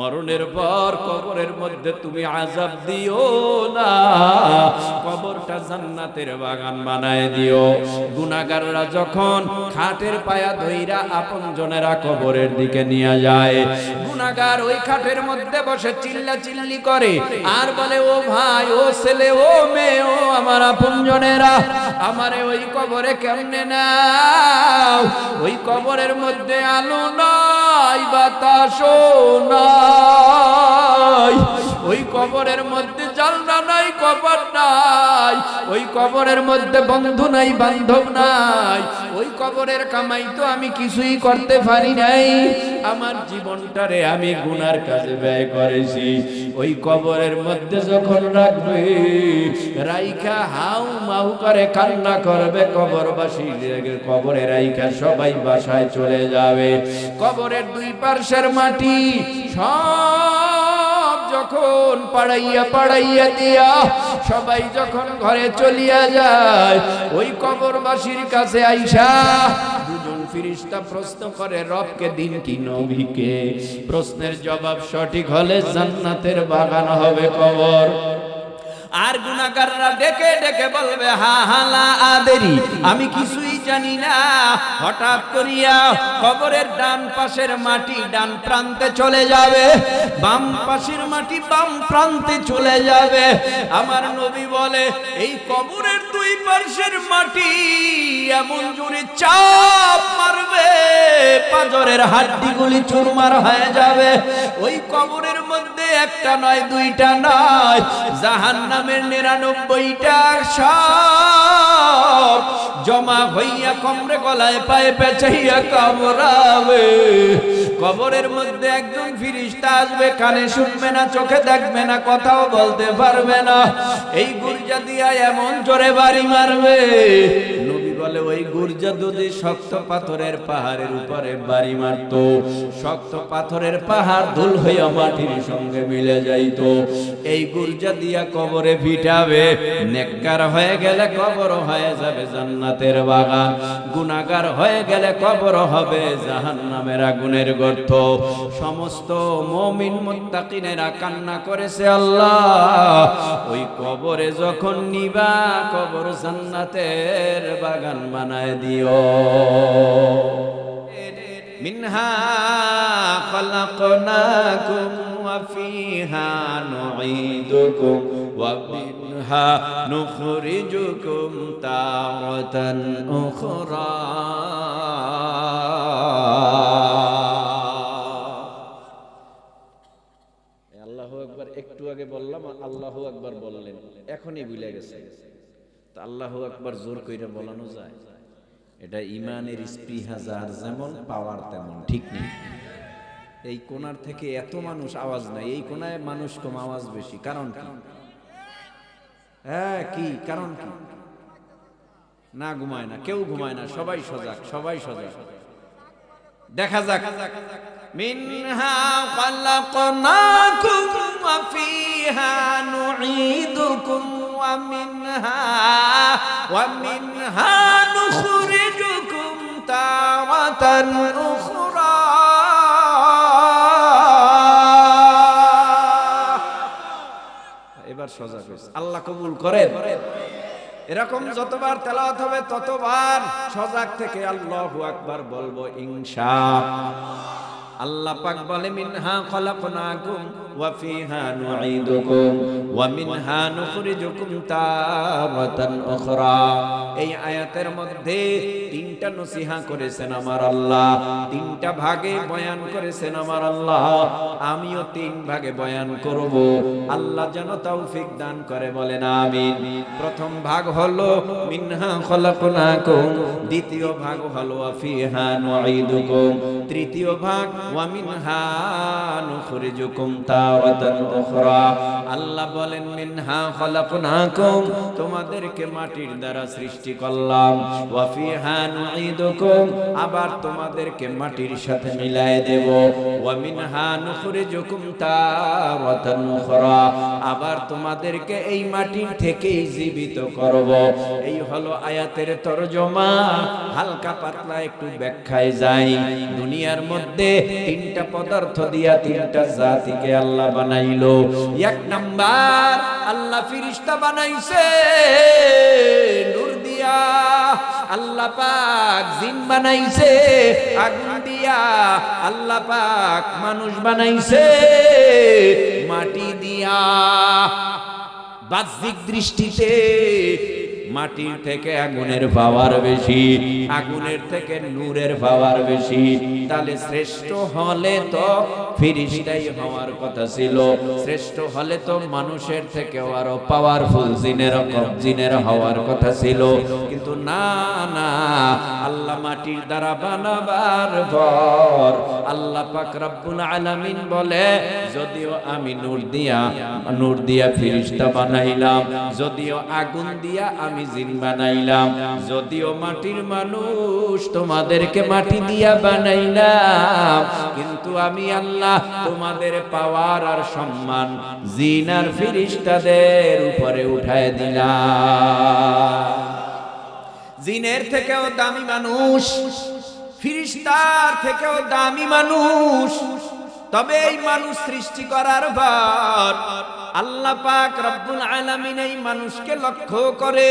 মরণের পর কবরের মধ্যে তুমি আযাব দিও না, কবরটা জান্নাতের বাগান বানায় দিও। গুনাহগাররা যখন খাটের পায়া ধইরা আপনজনেরা কবরের দিকে নিয়ে যায়, গুনাহগার ওই খাটের মধ্যে বসে চিল্লা চিল্লি করে আর বলে, ও ভাই, ও ছেলে, ও মেয়ে, ও আমার আপনজনেরা, আমারে ওই কবরে কেমনে নাও। ওই কবরের মধ্যে আলো নাই, বাতাসও নাই, ওই কবরের মধ্যে জানলা নাই, কবর নাই, ওই কবরের মধ্যে বন্ধু নাই, বান্ধব নাই, ওই কবরের কামাই তো আমি কিছুই করতে পারি নাই, আমার জীবনটারে আমি গুনার কাজে ব্যয় করেছি। ওই কবরের মধ্যে যখন রাখবে, রাইখা হাউ মাউ করে কান্না করবে কবরবাসী, কবরে রাইখা সবাই বাসায় চলে যাবে। কবরের দুই পার্শ্বের মাটি সব যখন পাড়াইয়া পাড়াইয়া দিয়া সবাই যখন ঘরে চলিয়া যায়, ওই কবরবাসীর কাছে আইসা দুজন ফেরেশতা প্রশ্ন করে, রবকে দিন কি নবীকে? প্রশ্নের জবাব সঠিক হলে জান্নাতের বাগান হবে কবর। আর গুনাহগাররা ডেকে ডেকে বলবে, হা হালা আদেরি, আমি কিছুই জানি না। হঠাৎ করিয়া কবরের ডান পাশের মাটি ডান প্রান্তে চলে যাবে, বাম পাশের মাটি বাম প্রান্তে চলে যাবে। আমার নবী বলে, এই কবরের দুই পাশের মাটি এমন জোরে চাপ মারবে, পাঁজরের হাড্ডিগুলি চুরমার হয়ে যাবে। ওই কবরের মধ্যে একটা নয়, দুইটা নয়, জাহান্নামের 99টা সাপ জমা হইয়া কমরে গলায় পায়ে পেঁচাইয়া কামড়াবে। কবরের মধ্যে একজন ফেরেশতা আসবে, কানে শুনবে না, চোখে দেখবে না, কথাও বলতে পারবে না, এই গুরজা দিয়া এমন জোরে বাড়ি মারবে। নবী বলে, ওই গুরজা যদি শক্ত পাথরের পাহাড়ের উপরে বাড়ি মারত, শক্ত পাথরের পাহাড় ধুল হইয়া মাটির সঙ্গে মিলে যাইত। এই গুরজা দিয়া কবরে পিটাবে, নেককার হয়ে গেলে কবর হয়ে যাবে জান্নাতের বাগান, গুনাহগার হয়ে গেলে কবর হবে জাহান্নামের আগুনের গর্ত। সমস্ত মুমিন মুত্তাকিনেরা কান্না করেছে, আল্লাহ ওই কবরে যখন নিবা, কবর জান্নাতের বাগান বানায় দিও। মিনহা খালাকনাকুম ওয়া ফিহা নুঈদুকুম ওয়া মিনহা নুখরিজুকুম তারাতান উখরা। আল্লাহু আকবার একটু আগে বললাম, আল্লাহু আকবার বললেন, এখনই ভুলে গেছে। তা আল্লাহু আকবার জোর কইরা বলানো যায়? এটা ইমানের স্পৃহা যার যেমন, পাওয়ার তেমন, ঠিক নেই। এই কোণার থেকে এত মানুষ আওয়াজ নাই, এই কোণায় মানুষ কম, আওয়াজ বেশি। কারণ কি? হ্যাঁ, কি কারণ? কি না ঘুমায় না, কেউ ঘুমায় না, সবাই সজাগ, সবাই সজাগ। দেখা যাক। মিনহা খালাকনাকুম ওয়া ফিহা নুঈদুকুম ওয়া মিনহা নুখরিজুকুম তারাতান উখরা। এবার সজাগ হইছে, আল্লাহ কবুল করেন। এরকম যতবার তেলাওয়াত হবে ততবার সজাগ থেকে আল্লাহু আকবার বলবো ইনশাআল্লাহ। আল্লাহ পাক বলে, মিনহা খালাকনাকুম ওয়া ফিহা নুঈদুকুম ওয়া মিনহা নুখরিজুকুম তারাতান উখরা। এই আয়াতের মধ্যে তিনটা নসিহা করেছেন আমার আল্লাহ, তিনটা ভাগে বয়ান করেছেন আমার আল্লাহ। আমিও তিন ভাগে বয়ান করব, আল্লাহ যেন তৌফিক দান করে, বলেন আমিন। প্রথম ভাগ হলো মিনহা খালাকনাকুম, দ্বিতীয় ভাগ হলো ওয়া ফিহা নুঈদুকুম, তৃতীয় ভাগ ওয়া মিনহা নুখরিজুকুম তারাতান উখরা। আল্লাহ বলেন মিনহা খলাকনাকুম, তোমাদেরকে মাটির দ্বারা সৃষ্টি করলাম, ওয়া ফিহা নুঈদুকুম, আবার তোমাদেরকে মাটির সাথে মিলায়ে দেব, ওয়া মিনহা নুখরিজুকুম তারাতান উখরা, আবার তোমাদেরকে এই মাটির থেকেই জীবিত করব। এই হলো আয়াতের তরজমা। হালকা পাতলা একটু ব্যাখ্যায় যাই। দুনিয়ার মধ্যে তিনটা পদার্থ দিয়া তিনটা জাতিকে আল্লাহ বানাইলো। এক নাম্বার, আল্লাহ ফেরেশতা বানাইছে নূর দিয়া, আল্লাহ পাক জিন বানাইছে আগুন দিয়া, আল্লাহ পাক মানুষ বানাইছে মাটি দিয়া। বাহ্যিক দৃষ্টিতে মাটির থেকে আগুনের পাওয়ার বেশি, আগুনের থেকে নূরের পাওয়ার বেশি। তাহলে শ্রেষ্ঠ হলে তো ফেরেশতাই হওয়ার কথা ছিল, শ্রেষ্ঠ হলে তো মানুষের থেকে আরো পাওয়ারফুল জিনের হওয়ার কথা ছিল। কিন্তু না না, আল্লাহ মাটির দ্বারা বানাবার পর আল্লাহ পাক রব্বুল আলামিন বলে, যদিও আমি নূর দিয়া ফেরেশতা বানাইলাম, যদিও আগুন দিয়া আমি জিন বানাইলাম, যদিও মাটির মানুষ তোমাদেরকে মাটি দিয়া বানাইলাম, কিন্তু আমি আল্লাহ তোমাদের পাওয়ার আর সম্মান জিন আর ফেরেশতাদের উপরে উঠায় দিলাম। জিনের থেকেও দামি মানুষ, ফেরেশতার থেকেও দামি মানুষ। তবে এই মানুষ সৃষ্টি করার পর আল্লাহ পাক রব্বুল আলামিন এই মানুষকে লক্ষ্য করে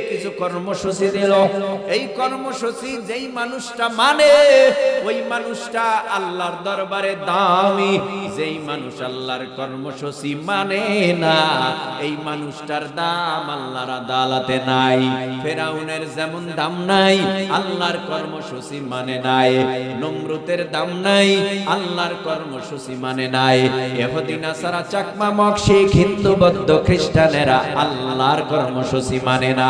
কিছু কর্মসূচি দিল। এই কর্মসূচি যেই মানুষটা মানে ওই মানুষটা আল্লাহর দরবারে দামি, যেই মানুষ আল্লাহর কর্মসূচি মানে না এই মানুষটার দাম আল্লাহর আদালতে নাই। ফেরাউনের যেমন দাম নাই, আল্লাহর কর্মসূচি মানে নাই। নমরুদের দাম নাই, আল্লাহর কর্মসূচি মানে নাই। ইহুদি নাসারা চাকমা শিখ হিন্দু বৌদ্ধ খ্রিস্টানেরা আল্লাহর কর্মসূচি মানে না।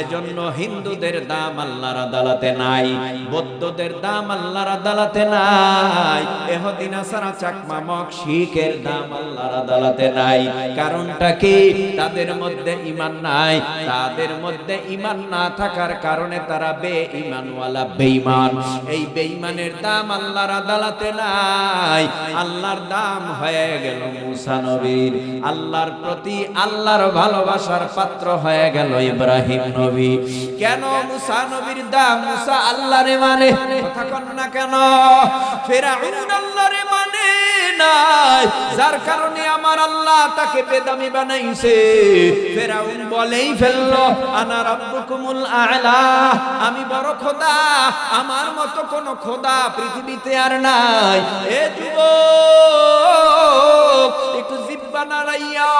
এজন্য হিন্দুদের দাম আল্লাহর আদালতে নাই, বৌদ্ধদের দাম আল্লাহর আদালতে নাই, ইহুদি নাসারা চাকমা শিখের দাম আল্লাহর আদালতে নাই। কারণটা কি? তাদের মধ্যে ঈমান নাই। তাদের মধ্যে ঈমান না থাকার কারণে তারা বেঈমানওয়ালা বেঈমান। এই বেঈমানের দাম আল্লাহর আদালতে নাই। আল্লাহর দাম হয়ে গেল মুসা নবীর, আল্লাহর প্রতি আল্লাহর ভালোবাসার পাত্র হয়ে গেল ইব্রাহিম নবী। কেন মুসা নবীর দাম? মুসা আল্লাহরে মানে, কথা কন না কেন? ফিরআউন আল্লাহরে মানে নাই, যার কারণে আমার আল্লাহ তাকে বেদামি বানাইছে। ফিরআউন বলেই ফেললো আনা রাব্বুকুমুল আ'লা, আমি বড় খোদা, আমার মতো কোন খোদা পৃথিবীতে আর নাই। এ যুবক একটু জিহ্বা নাড়াইয়া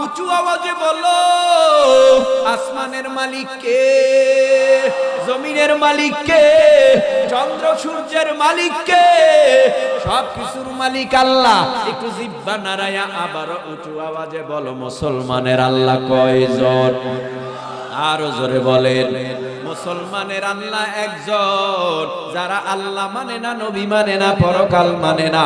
উঁচু আওয়াজে বলো, আসমানের মালিক কে? জমিনের মালিক কে? চন্দ্র সূর্যের মালিক কে? সব কিছুর মালিক আল্লাহ। একটু জিহ্বা নাড়াইয়া আবার উঁচু আওয়াজে বলো, মুসলমানের আল্লাহ কয়জন? আরো জোরে বলেন, মুসলমানের আল্লাহ একজন। যারা আল্লাহ মানে না, নবী মানে না, পরকাল মানে না,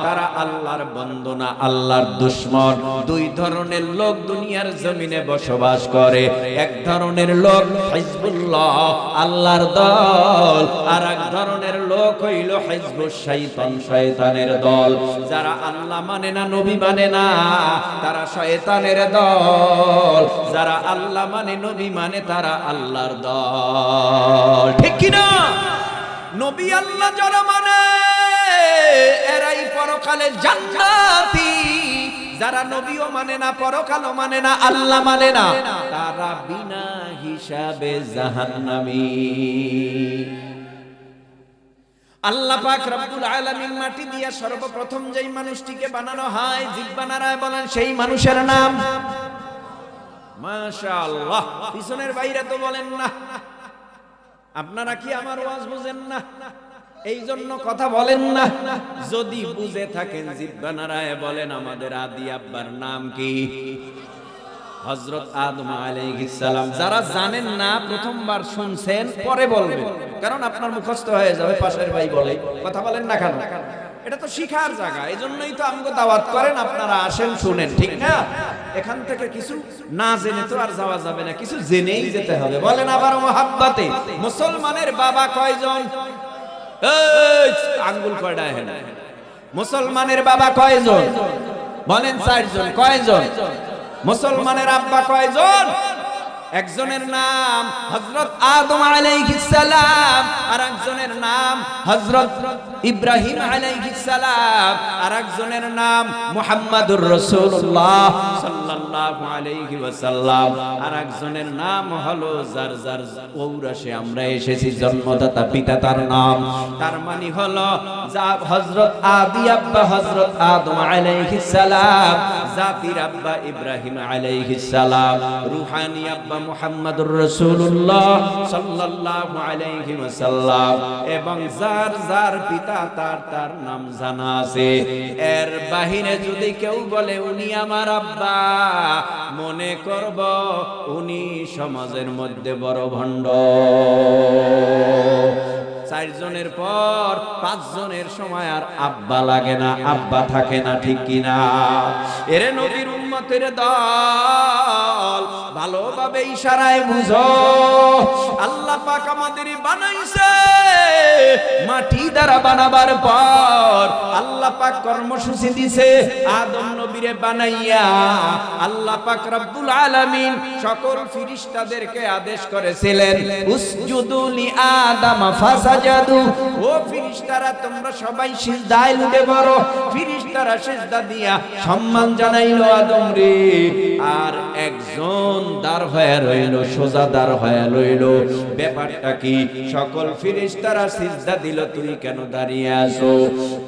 তারা আল্লাহর বন্ধু না, আল্লাহর দুশমন। দুই ধরনের লোক দুনিয়ার জমিনে বসবাস করে। এক ধরনের লোক হিজবুল্লাহ, আল্লাহর দল, আর এক ধরনের লোক হইল হিজবুশ শাইতান, শয়তানের দল। যারা আল্লাহ মানে না, নবী মানে না, তারা শয়তানের দল। যারা আল্লাহ মানে, নবী মানে, তারা আল্লাহর দল। ঠিক কিনা? নবী আল্লাহ যারা মানে এরাই পরকালে জান্নাতি। যারা নবীও মানে না, পরকালও মানে না, আল্লাহ মানে না, তারা বিনা হিসাবে জাহান্নামী। আল্লাহ পাক রব্বুল আলামিন মাটি দিয়া সর্বপ্রথম যেই মানুষটিকে বানানো হয়, জিহ্বা নাড়ায় বলেন সেই মানুষের নাম মাশাআল্লাহ। পিছনের বাইরে তো বলেন না। আপনারা কি আমার ওয়াজ বুঝেন না? এই জন্য কথা বলেন না। যদি বুঝে থাকেন জিহ্বা নাড়ায় বলেন আমাদের আদি আব্বার নাম কি? হযরত আদম আলাইহিস সালাম। যারা জানেন না, প্রথমবার শুনছেন, পরে বলবেন, কারণ আপনার মুখস্থ হয়ে যাবে। পাশের ভাই বলে, কথা বলেন না কেন? এটা তো শিখার জায়গা, এই জন্যই তো আমাকে দাওয়াত করেন, আপনারা আসেন শুনেন, ঠিক না? এখান থেকে কিছু না জেনে তো আর যাওয়া যাবে না, কিছু জেনেই যেতে হবে। বলেন আবার মোহাব্বতে। মুসলমানের বাবা কয়জন? এই আঙ্গুল কয়টা? হেন মুসলমানের বাবা কয়জন? বলেন 4 জন। কয়জন? মুসলমানের আব্বা কয়জন? একজনের নাম হযরত আদম আলাইহিস সালাম, আর একজনের নাম হযরত ইব্রাহিম আলাইহিস সালাম, আর একজনের নাম মুহাম্মাদুর রাসূলুল্লাহ সাল্লাল্লাহু আলাইহি ওয়াসাল্লাম, আর একজনের নাম হলো যার যার ঔরসে আমরা এসেছি, জন্মদাতা পিতা তার নাম। তার মানে হলো যা হযরত আদি আব্বা হযরত আদম আলাইহিস সালাম, জাতির আব্বা ইব্রাহিম আলাইহিস সালাম, রূহানি আব্বা মুহাম্মাদুর রাসূলুল্লাহ সাল্লাল্লাহু আলাইহি ওয়াসাল্লাম, এবং যার যার পিতা তার তার নাম জানা আছে। এর বাহিরে যদি কেউ বলে উনি আমার আব্বা, মনে করব উনি সমাজের মধ্যে বড় ভণ্ড। 4 জনের পর 5 জনের সময় আর আব্বা লাগে না, আব্বা থাকে না, ঠিক কিনা? এরে নবীর উম্মতের দল, ভালোভাবে ইশারায় বুঝো, আল্লাহ পাক আমাদের বানাইছে মাটি দ্বারা। বানাবার পর আল্লাহ পাক কর্মসূচি দিছে আদম নবীরে বানাইয়া। আল্লাহ পাক রব্বুল আলামিন সকল ফেরেশতাদেরকে আদেশ করেছিলেন উসজুদু লি আদম ফাসাজাদু, ও ফেরেশতারা তোমরা সবাই সিজদায় লুটে পড়ো। ফেরেশতারা সিজদা দিয়া সম্মান জানাইলো আদম রে। আর একজন দাঁড় হয়ে রইল, সোজা দাঁড় হয়ে রইল। ব্যাপারটা কি? সকল ফেরেশতারা সিজদা দিল, তুই কেন দাঁড়িয়ে আছো?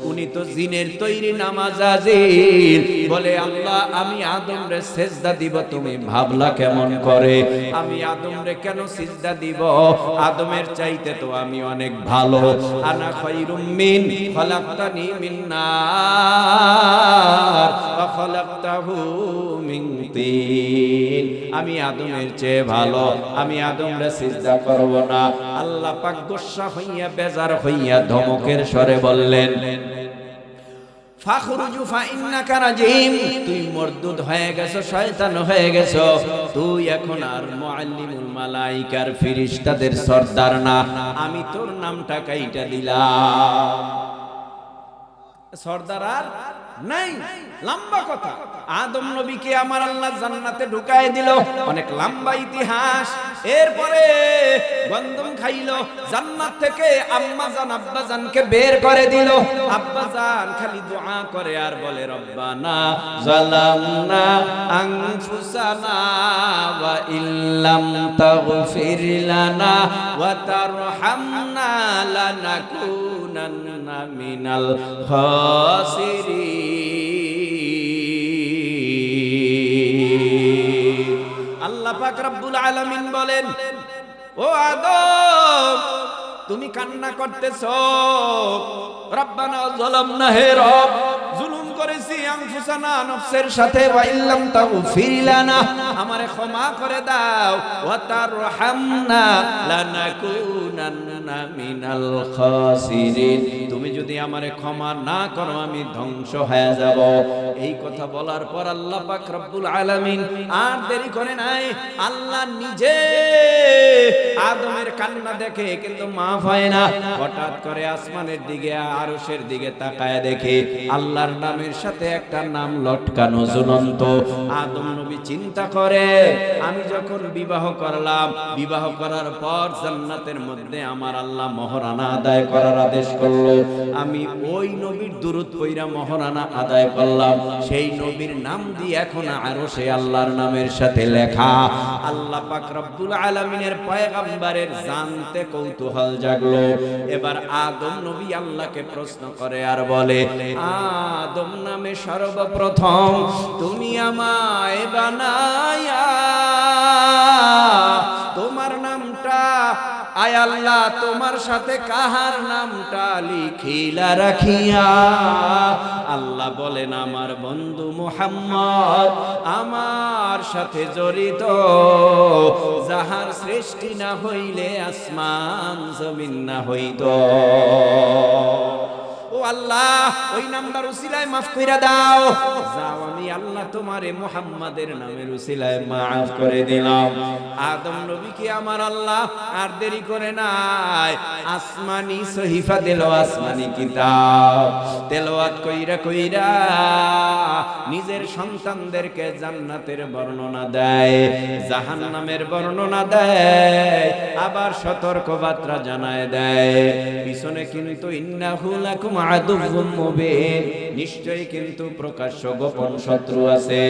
উনি তো জিনের তৈরি নামাজাজির। বলে আল্লাহ আমি আদম রে সিজদা দিব, তুমি ভাবলা কেমন করে? আমি আদম রে কেন সিজদা দিব? আদমের চাইতে তো আমি অনেক ভালো। আনা খায়রুম মিন খলাকতানি মিন নার ওয়া খলাকতাহু মিন তিন। আমি আদমের চেয়ে ভালো, আমি আদম রে সিজদা করব না। আল্লাহ পাক গোসা হইয়া বেজার হইয়া ধমকের স্বরে বললেন ফাখরুজু ফাইন্নাকা রাজিম, তুই মরদুদ হয়ে গেছো, শয়তান হয়ে গেছো। তুই এখন আর মুআল্লিমুল মালাইকার ফেরেশতাদের সরদার না, আমি তোর নামটা কাইটা দিলাম। সরদার আর নাই। লম্বা কথা। আদম নবীকে আমার আল্লাহ জান্নাতে ঢুকায় দিল, অনেক লম্বা ইতিহাস। এরপরে গন্ধম খাইলো, জান্নাত থেকে আম্মা জান আব্বা জানকে বের করে দিল। আব্বা জান খালি দোয়া করে আর বলে রব্বানা যালামনা আনফুসানা ওয়া ইল্লাম তাগফির লানা ওয়া তারহামনা লানাকুনান্না মিনাল খাসিরিন। আল্লাহ পাক রব্বুল আলামিন বলেন, ও আদম তুমি কান্না করতেছো, রব্বানা যালামনা, হে রব জুলুম করেছি, আনফুসানা নফসের সাথে, ওয়া ইল্লাম তাগফির লানা, আমারে ক্ষমা করে দাও, ওয়া তারহামনা লানাকুনান্না মিনাল খাসিরিন, তুমি যদি আমারে ক্ষমা না করো আমি ধ্বংস হয়ে যাব। এই কথা বলার পর আল্লাহ পাক রব্বুল আলামিন আর দেরি করে নাই, আল্লাহ নিজে আদমের কান্না দেখে কিন্তু মাফ হয় না। হঠাৎ করে আসমানের দিকে আরশের দিকে তাকায় দেখে আল্লাহর নামের সাথে একটা নাম লটকানো ঝুলন্ত। আদম নবী চিন্তা করে, আমি যখন বিবাহ করলাম, বিবাহ করার পর জান্নাতের মধ্যে আমার আল্লাহ মহরানা আদায় করার আদেশ করলো, আমি ওই নবীর দুরূদ পড়া মহরানা আদায় করলাম। সেই নবীর নাম দিয়ে এখন আরশে আল্লাহর নামের সাথে লেখা। আল্লাহ পাক রব্বুল আলামিনের পয়গম্বরের জানতে কৌতূহল জাগলো। এবার আদম নবী আল্লাহকে প্রশ্ন করে আর বলে, আদম নামে সর্বপ্রথম তুমি আমায় বানায়া, তোমার নামটা আয় আল্লাহ তোমার সাথে কাহার নামটা লিখিলা রাখিয়া? আল্লাহ বলেন, আমার বন্ধু মুহাম্মদ আমার সাথে জড়িত, যাহার সৃষ্টি না হইলে আসমান জমিন না হইত। ও ও আল্লাহ ওই নামটার উসিলায় মাফ কইরা দাও। যাও আমি আল্লাহ তোমারে মুহাম্মাদের নামের উসিলায় মাফ করে দিলাম। আদম নবীকে আমার আল্লাহ আর দেরি করে নাই, আসমানি সহিফা দিল, আসমানি কিতাব তেলাওয়াত কইরা কইরা নিজের সন্তানদেরকে জান্নাতের বর্ণনা দেয়, জাহান্নামের বর্ণনা দেয়, আবার সতর্কবার্তা জানায় দেয়। পিছনে কিন্তু ইন্নাহু লাকুম আদুউম মুবিন, নিশ্চয়ই কিন্তু প্রকাশ্য গোপন শত্রু আছে।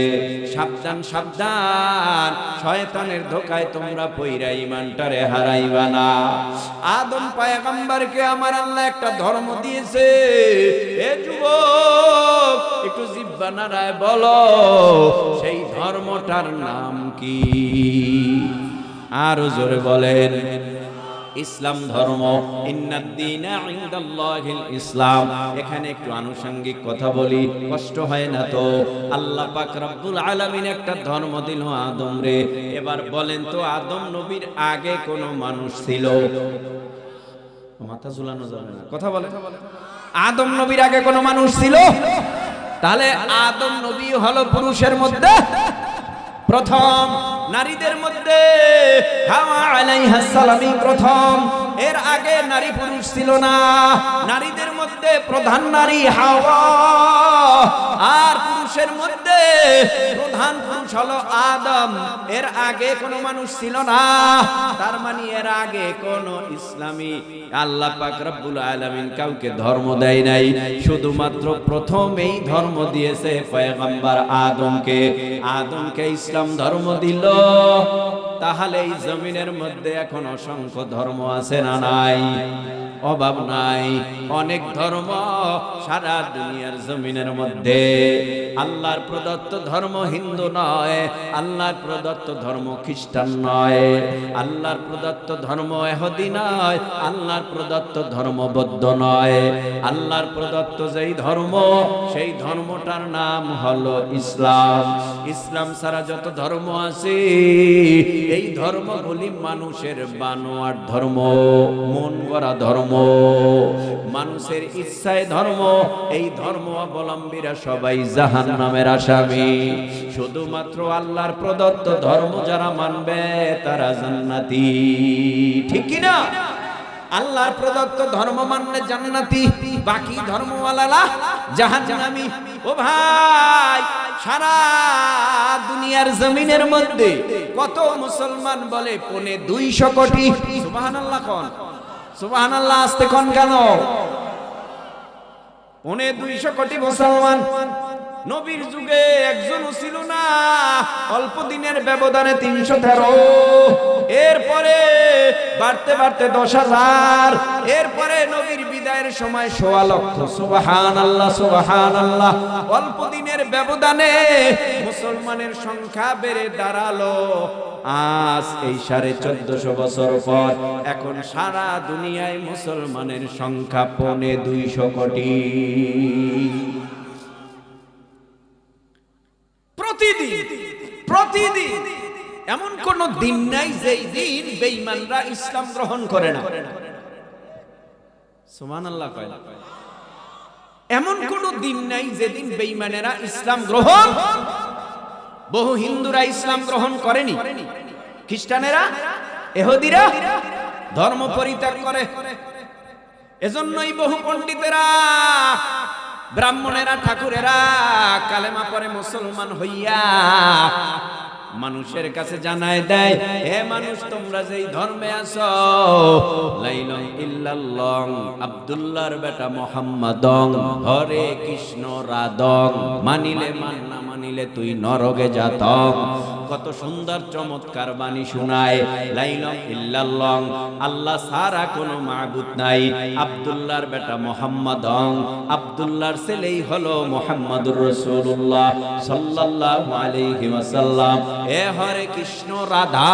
সাবধান সাবধান, শয়তানের ধোকায় তোমরা পইরা ঈমানটারে হারাইবা না। আদম পয়গম্বরকে আমার আল্লাহ একটা ধর্ম দিয়েছে। এ যুবক একটু জিহ্বা নাড়ায় বলো সেই ধর্মটার নাম কি? আর জোরে বলেন ইসলাম ধর্ম। ইন্নাদ-দীনা ইনদাল্লাহিল ইসলাম। এখানে একটু আনুষঙ্গিক কথা বলি, কষ্ট হয় না তো? আল্লাহ পাক রব্বুল আলামিন একটা ধর্ম দিল আদম রে। এবার বলেন তো আদম নবীর আগে কোন মানুষ ছিল? মাথা ঝুলানো যাবে না, কথা বলে। আদম নবীর আগে কোন মানুষ ছিল? তাহলে আদম নবী হলো পুরুষের মধ্যে প্রথম, নারীদের মধ্যে হাওয়া আলাইহিস সালামই প্রথম। এর আগে নারী পুরুষ ছিল না। নারীদের মধ্যে প্রধান নারী হাওয়া, আর পুরুষের মধ্যে প্রধান পুরুষ হলো আদম। এর আগে কোনো মানুষ ছিল না। তার মানে এর আগে কোনো ইসলামী আল্লাহ পাক রব্বুল আলামিন কাউকে ধর্ম দেয় নাই, শুধুমাত্র প্রথমেই ধর্ম দিয়েছে পয়গম্বর আদমকে। আদমকে ইসলাম ধর্ম দিল। তাহলে এই জমিনের মধ্যে এখন অসংখ্য ধর্ম আছে না নাই? অভাব নাই, অনেক ধর্ম সারা দুনিয়ার জমিনের মধ্যে। আল্লাহর প্রদত্ত ধর্ম হিন্দু নয়, আল্লাহর প্রদত্ত ধর্ম খ্রিস্টান নয়, আল্লাহর প্রদত্ত ধর্ম ইহুদি নয়, আল্লাহর প্রদত্ত ধর্ম বৌদ্ধ নয়। আল্লাহর প্রদত্ত যেই ধর্ম, সেই ধর্মটার নাম হলো ইসলাম। ইসলাম ছাড়া যত ধর্ম আছে এই ধর্মগুলি মানুষের বানোয়ার ধর্ম, মন গড়া ধর্ম, মানুষের ইচ্ছায় ধর্ম। এই ধর্ম অবলম্বীরা সবাই জাহান্নামের আসামি। শুধুমাত্র আল্লাহর প্রদত্ত ধর্ম যারা মানবে তারা জান্নাতি, ঠিক কি না? আল্লাহর প্রদত্ত ধর্ম মানলে জান্নাতি, বাকি ধর্মওয়ালারা জাহান্নামী। ও ভাই, সারা দুনিয়ার জমিনের মধ্যে কত মুসলমান বলে? 250 কোটি। সুবহানাল্লাহ কোন? সুবহানাল্লাহ আস্তে কোন কেন? 250 কোটি মুসলমান। নবীর যুগে একজনও ছিল না, অল্প দিনের ব্যবধানে 313। এরপরে বাড়তে বাড়তে 10,000। এরপরে নবীর বিদায়ের সময় 1.25 লক্ষ। সুবহানাল্লাহ সুবহানাল্লাহ। অল্প দিনের ব্যবধানে মুসলমানের সংখ্যা বেড়ে দাঁড়ালো আজ এই 1450 বছর পর এখন সারা দুনিয়ায় মুসলমানের সংখ্যা 250 কোটি। প্রতিদিন এমন কোন দিন নাই যেই দিন বেঈমানরা ইসলাম গ্রহণ করে না। সুবহানাল্লাহ কয় না? এমন কোন দিন নাই যেদিন বেঈমানেরা ইসলাম গ্রহণ। বহু হিন্দুরা ইসলাম গ্রহণ করেনি, খ্রিস্টানেরা, ইহুদিরা ধর্ম পরিত্যাগ করে। এজন্যই বহু পণ্ডিতেরা, ব্রাহ্মণেরা, ঠাকুরেরা কালেমা পড়ে মুসলমান হইয়া মানুষের কাছে জানায় দেয়, হে মানুষ, তোমরা যেই ধর্মে আছো, লা ইলাহা ইল্লাল্লাহ, আব্দুল্লাহর বেটা মুহাম্মাদং, হরে কৃষ্ণ রাধং, মানিলে মান, না মানিলে তুই নরকে যাতং। কত সুন্দর চমৎকার বাণী শোনায়। লা ইলাহা ইল্লাল্লাহ, আল্লাহ ছাড়া কোনো মাবুদ নাই, আব্দুল্লাহর বেটা মুহাম্মাদং, আব্দুল্লাহর ছেলেই হলো মুহাম্মাদুর রাসূলুল্লাহ সাল্লাল্লাহু আলাইহি ওয়াসাল্লাম। এ হরে কৃষ্ণ রাধা,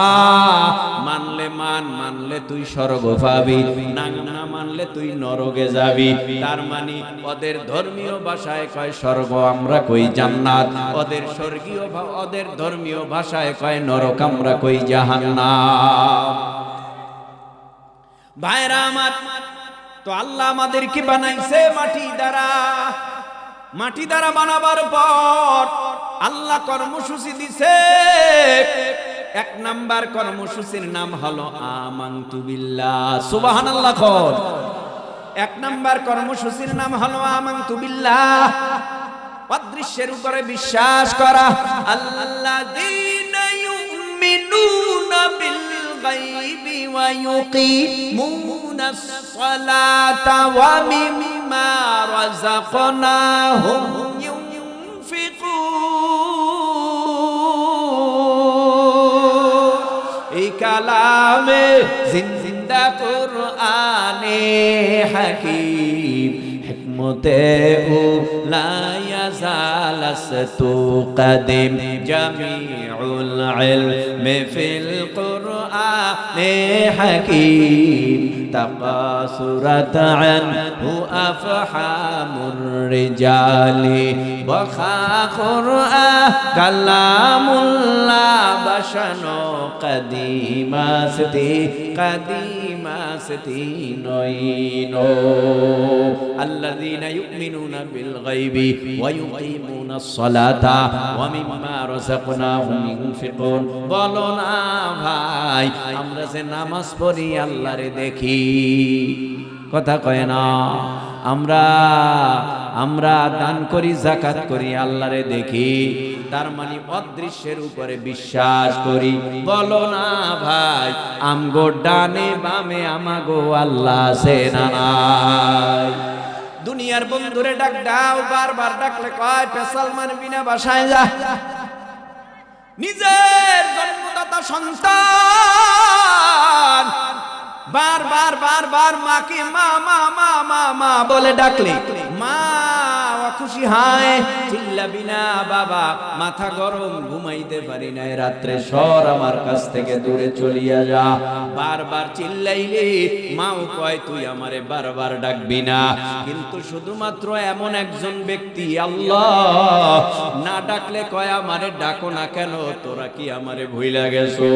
মানলে মান, মানলে তুই স্বর্গ পাবি, না মানলে তুই নরকে যাবি। তার মানে ওদের ধর্মীয় ভাষায় কয় স্বর্গ, আমরা কই জান্নাত। ওদের স্বর্গীয়, ওদের ধর্মীয় ভাষায় কয় নরক, আমরা কই জাহান্নাম। ভাইরা আমার, তো আল্লাহ আমাদেরকে বানাইছে মাটি দ্বারা। মাটি দ্বারা বানাবার পর আল্লাহ কর্মসূচি দিছে। এক নাম্বার কর্মসূচির নাম হলো আমানতু বিল্লাহ। সুবহানাল্লাহ। এক নাম্বার কর্মসূচির নাম হলো আমানতু বিল্লাহ, অদৃশ্যের উপরে বিশ্বাস করা। আল্লাযীনা ইউমিনুনা বিল গায়বি ওয়া ইউকিমুনাস সালাতা ওয়া মিম্মা রাযাকনাহুম ইউনফিকুন। এই কালামে জিন্দা কুরআনে হাকীম হিকমতে লা ইয়াজালাস্তু কাদিম জামিউল ইলমি ফিল কুরআনে হাকীম তাকাসুরাত আনহু আফহামুর রিজালি বখা কুরআন কালামুল্লাহ বাশানো কদিমাস্তি কদিমাস্তি নইনো। আল্লাযীনা ইউমিনুনা বিল গায়বি ওয়া ইউকিমুনাস সালাতা ওয়া মিম্মা রাযাকনাহুম ইউনফিকুন। বলো না ভাই, আমরা যে নামাজ পড়ি আল্লাহরে দেখি, কথা কয় না। আমরা দান করি, যাকাত করি, আল্লাহরে দেখি, তার মানে অদৃশ্যের উপরে বিশ্বাস করি। বলো না ভাই, আমগো ডানে বামে আমাগো আল্লাহ আছে না নাই? দুনিয়ার বন্ধুরে ডাক দাও, বারবার ডাকলে কয় পেশাল মারবি না, বাসায় যা। নিজের জন্মদাতা সন্তান বারবার বারবার মাকে মা মা মা মা মা বলে ডাকলে মা খুশি হয়, চিল্লাবি না বাবা, মাথা গরম, ঘুমাইতে পারি না রাত্রে, সর আমার কাছ থেকে দূরে চলিয়া যা। বারবার চিল্লাইলে মাও কয় তুই আমারে বারবার ডাকবি না। কিন্তু শুধুমাত্র এমন একজন ব্যক্তি আল্লাহ না ডাকলে কয় আমারে ডাকো না কেন? তোরা কি আমারে ভুইলা গেছো?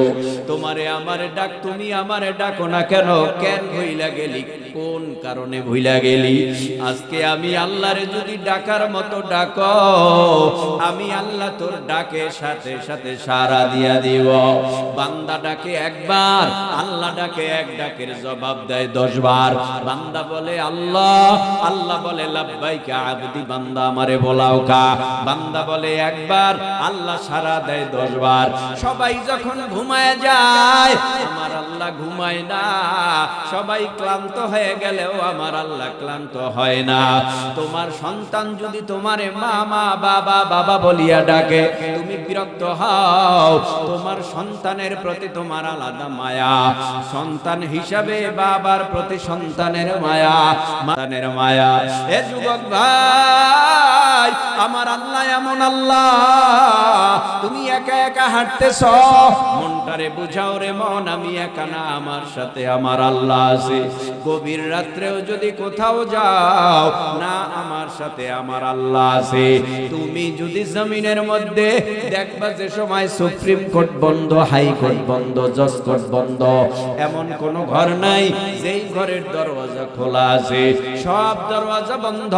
তোমারে আমারে ডাক, তুমি আমারে ডাকো না কেন? কেন ভুইলা গেলি? কোন কারণে ভুইলা গেলি? আজকে আমি আল্লাহরে যদি ডাকার মতো ডাকো, আমি আল্লাহ তোর ডাকে সাথে সাথে সাড়া দিয়া দিব। বান্দা ডাকে একবার, আল্লাহ ডাকে এক ডাকের জবাব দেয় 10 বার। বান্দা বলে আল্লাহ, আল্লাহ বলে লাব্বাইকা আবদি, বান্দা আমারে বলাও কা। বান্দা বলে একবার, আল্লাহ সাড়া দেয় 10 বার। সবাই যখন ঘুমায় যায়, আমার আল্লাহ ঘুমায় না। সবাই ক্লান্ত হয়ে গেলেও আমার আল্লাহ ক্লান্ত হয় না। তোমার সন্তান যদি তোমারে মা মা বাবা বাবা বলিয়া ডাকে, তুমি বিরক্ত হও, তোমার সন্তানের প্রতি তোমার আলাদা মায়া। সন্তান হিসাবে বাবার প্রতি সন্তানের মায়া, সন্তানের মায়া। এ যুবক ভাই, আমার আল্লাহ এমন আল্লাহ, তুমি একা একা হাঁটতেছ, মনটারে বুঝাও রে মন, আমি একা না, আমার সাথে আমার আল্লাহ আছে। গভীর রাত্রেও যদি কোথাও যাও না, আমার সাথে আমার আল্লাহ আছে। তুমি যদি জমিনের মধ্যে দেখবা যে সময় সুপ্রিম কোর্ট বন্ধ, হাই কোর্ট বন্ধ, জজ কোর্ট বন্ধ, এমন কোন ঘর নাই যেই ঘরের দরওয়াজা খোলা আছে। সব দরওয়াজা বন্ধ।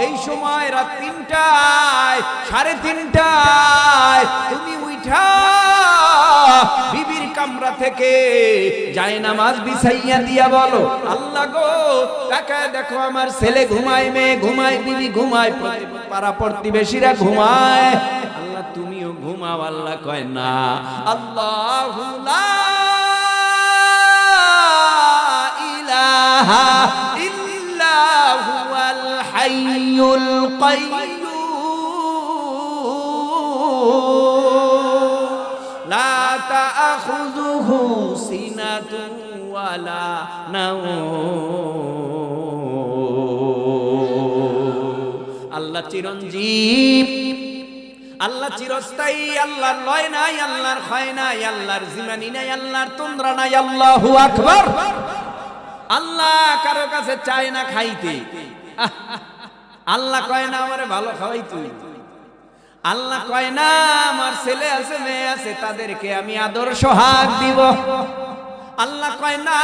এই সময় রাত 3টায়, 3:30টায় তুমি উঠা বিবির কামরা থেকে জায়নামাজ বিছাইয়া দিয়া বলো আল্লাহ গো, তাকায় দেখো আমার ছেলে ঘুমায়, মেয়ে ঘুমায়, বিবি ঘুমায়, পাড়া প্রতিবেশীরা ঘুমায়, আল্লাহ তুমিও ঘুমাও। আল্লাহ কয় না, আল্লাহু লা ইলাহা ইল্লা হুয়াল হাইয়ুল কাইয়্যুম লা তাখুযুহু সিনাতুন ওয়ালা নাওম। আল্লাহ চিরঞ্জীব, আল্লাহ চিরস্থায়ী, আল্লাহর লয় নাই, আল্লাহর ক্ষয় নাই, আল্লাহর জিমানি নাই, আল্লাহর তন্দ্রা নাই। আল্লাহু আকবার। আল্লাহ কারো কাছে চায় না খাইতে। আল্লাহ কয় না আমারে ভালো খাওয়াই তুই। আল্লাহ কয় না আমার ছেলে আছে, মেয়ে আছে, তাদেরকে আমি আদর সোহাগ দিব। আল্লাহ কয় না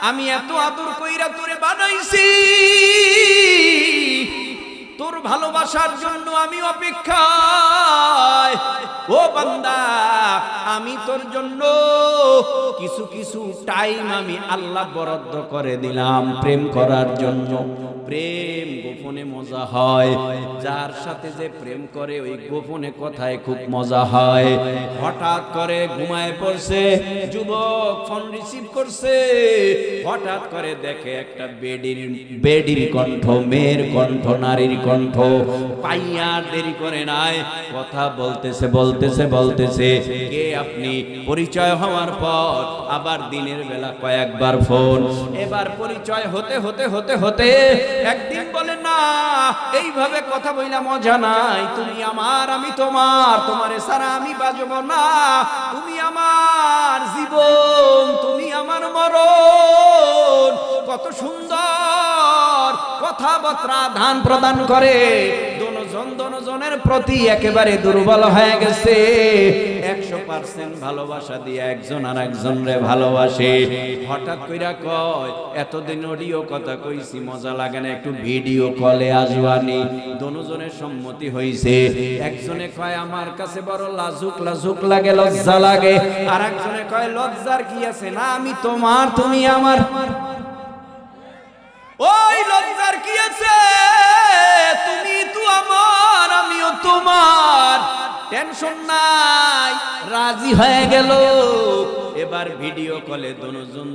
আমি এত আদর কইরা তোরে বানাইছি, তোর ভালোবাসার জন্য আমি অপেক্ষায়। ও বান্দা, আমি তোর জন্য কিছু কিছু টাইম আমি আল্লাহ বরাদ্দ করে দিলাম প্রেম করার জন্য। প্রেম গোপনে মজা হয়, যার সাথে যে প্রেম করে ওই গোপনে কথায় খুব মজা হয়। হঠাৎ করে ঘুমায় পড়ছে যুবক, ফোন রিসিভ করছে, হঠাৎ করে দেখে একটা বেডির কণ্ঠ, মেয়ের কণ্ঠ, নারীর কণ্ঠ। পাইয়া দেরি করে নাই, কথা বলতেছে বলতেছে বলতেছে, কে আপনি? পরিচয় হওয়ার পর আবার দিনের বেলা কয়েকবার ফোন। এবার পরিচয় হতে হতে হতে হতে একদিন বলে, না এইভাবে কথা বইলা মজা নাই, তুমি আমার আমি তোমার, তোমারে ছাড়া আমি বাজবো না, তুমি আমার জীবন, তুমি আমার মরণ। কত সুন্দর কথাবার্তা ধান প্রদান করে। দনজনের প্রতি একেবারে দুর্বল হয়ে গেছে। 100% ভালোবাসা দিয়ে একজন আর একজনরে ভালোবাসে। হঠাৎ কইরা কয়, এতদিন অডিও কথা কইছি মজা লাগে না, একটু ভিডিও কলে আসবানি। দনজনের সম্মতি হইছে। একজনে কয় আমার কাছে বড় লাজুক লাজুক লাগে, লজ্জা লাগে। আর একজনে কয় লজ্জার কি আছে, না আমি তোমার তুমি আমার। ওই লজ্জার কি আছে, তুমি তো আমার আমিও তোমার, টেনশন নাই। রাজি হয়ে গেল। এবার ভিডিও কলে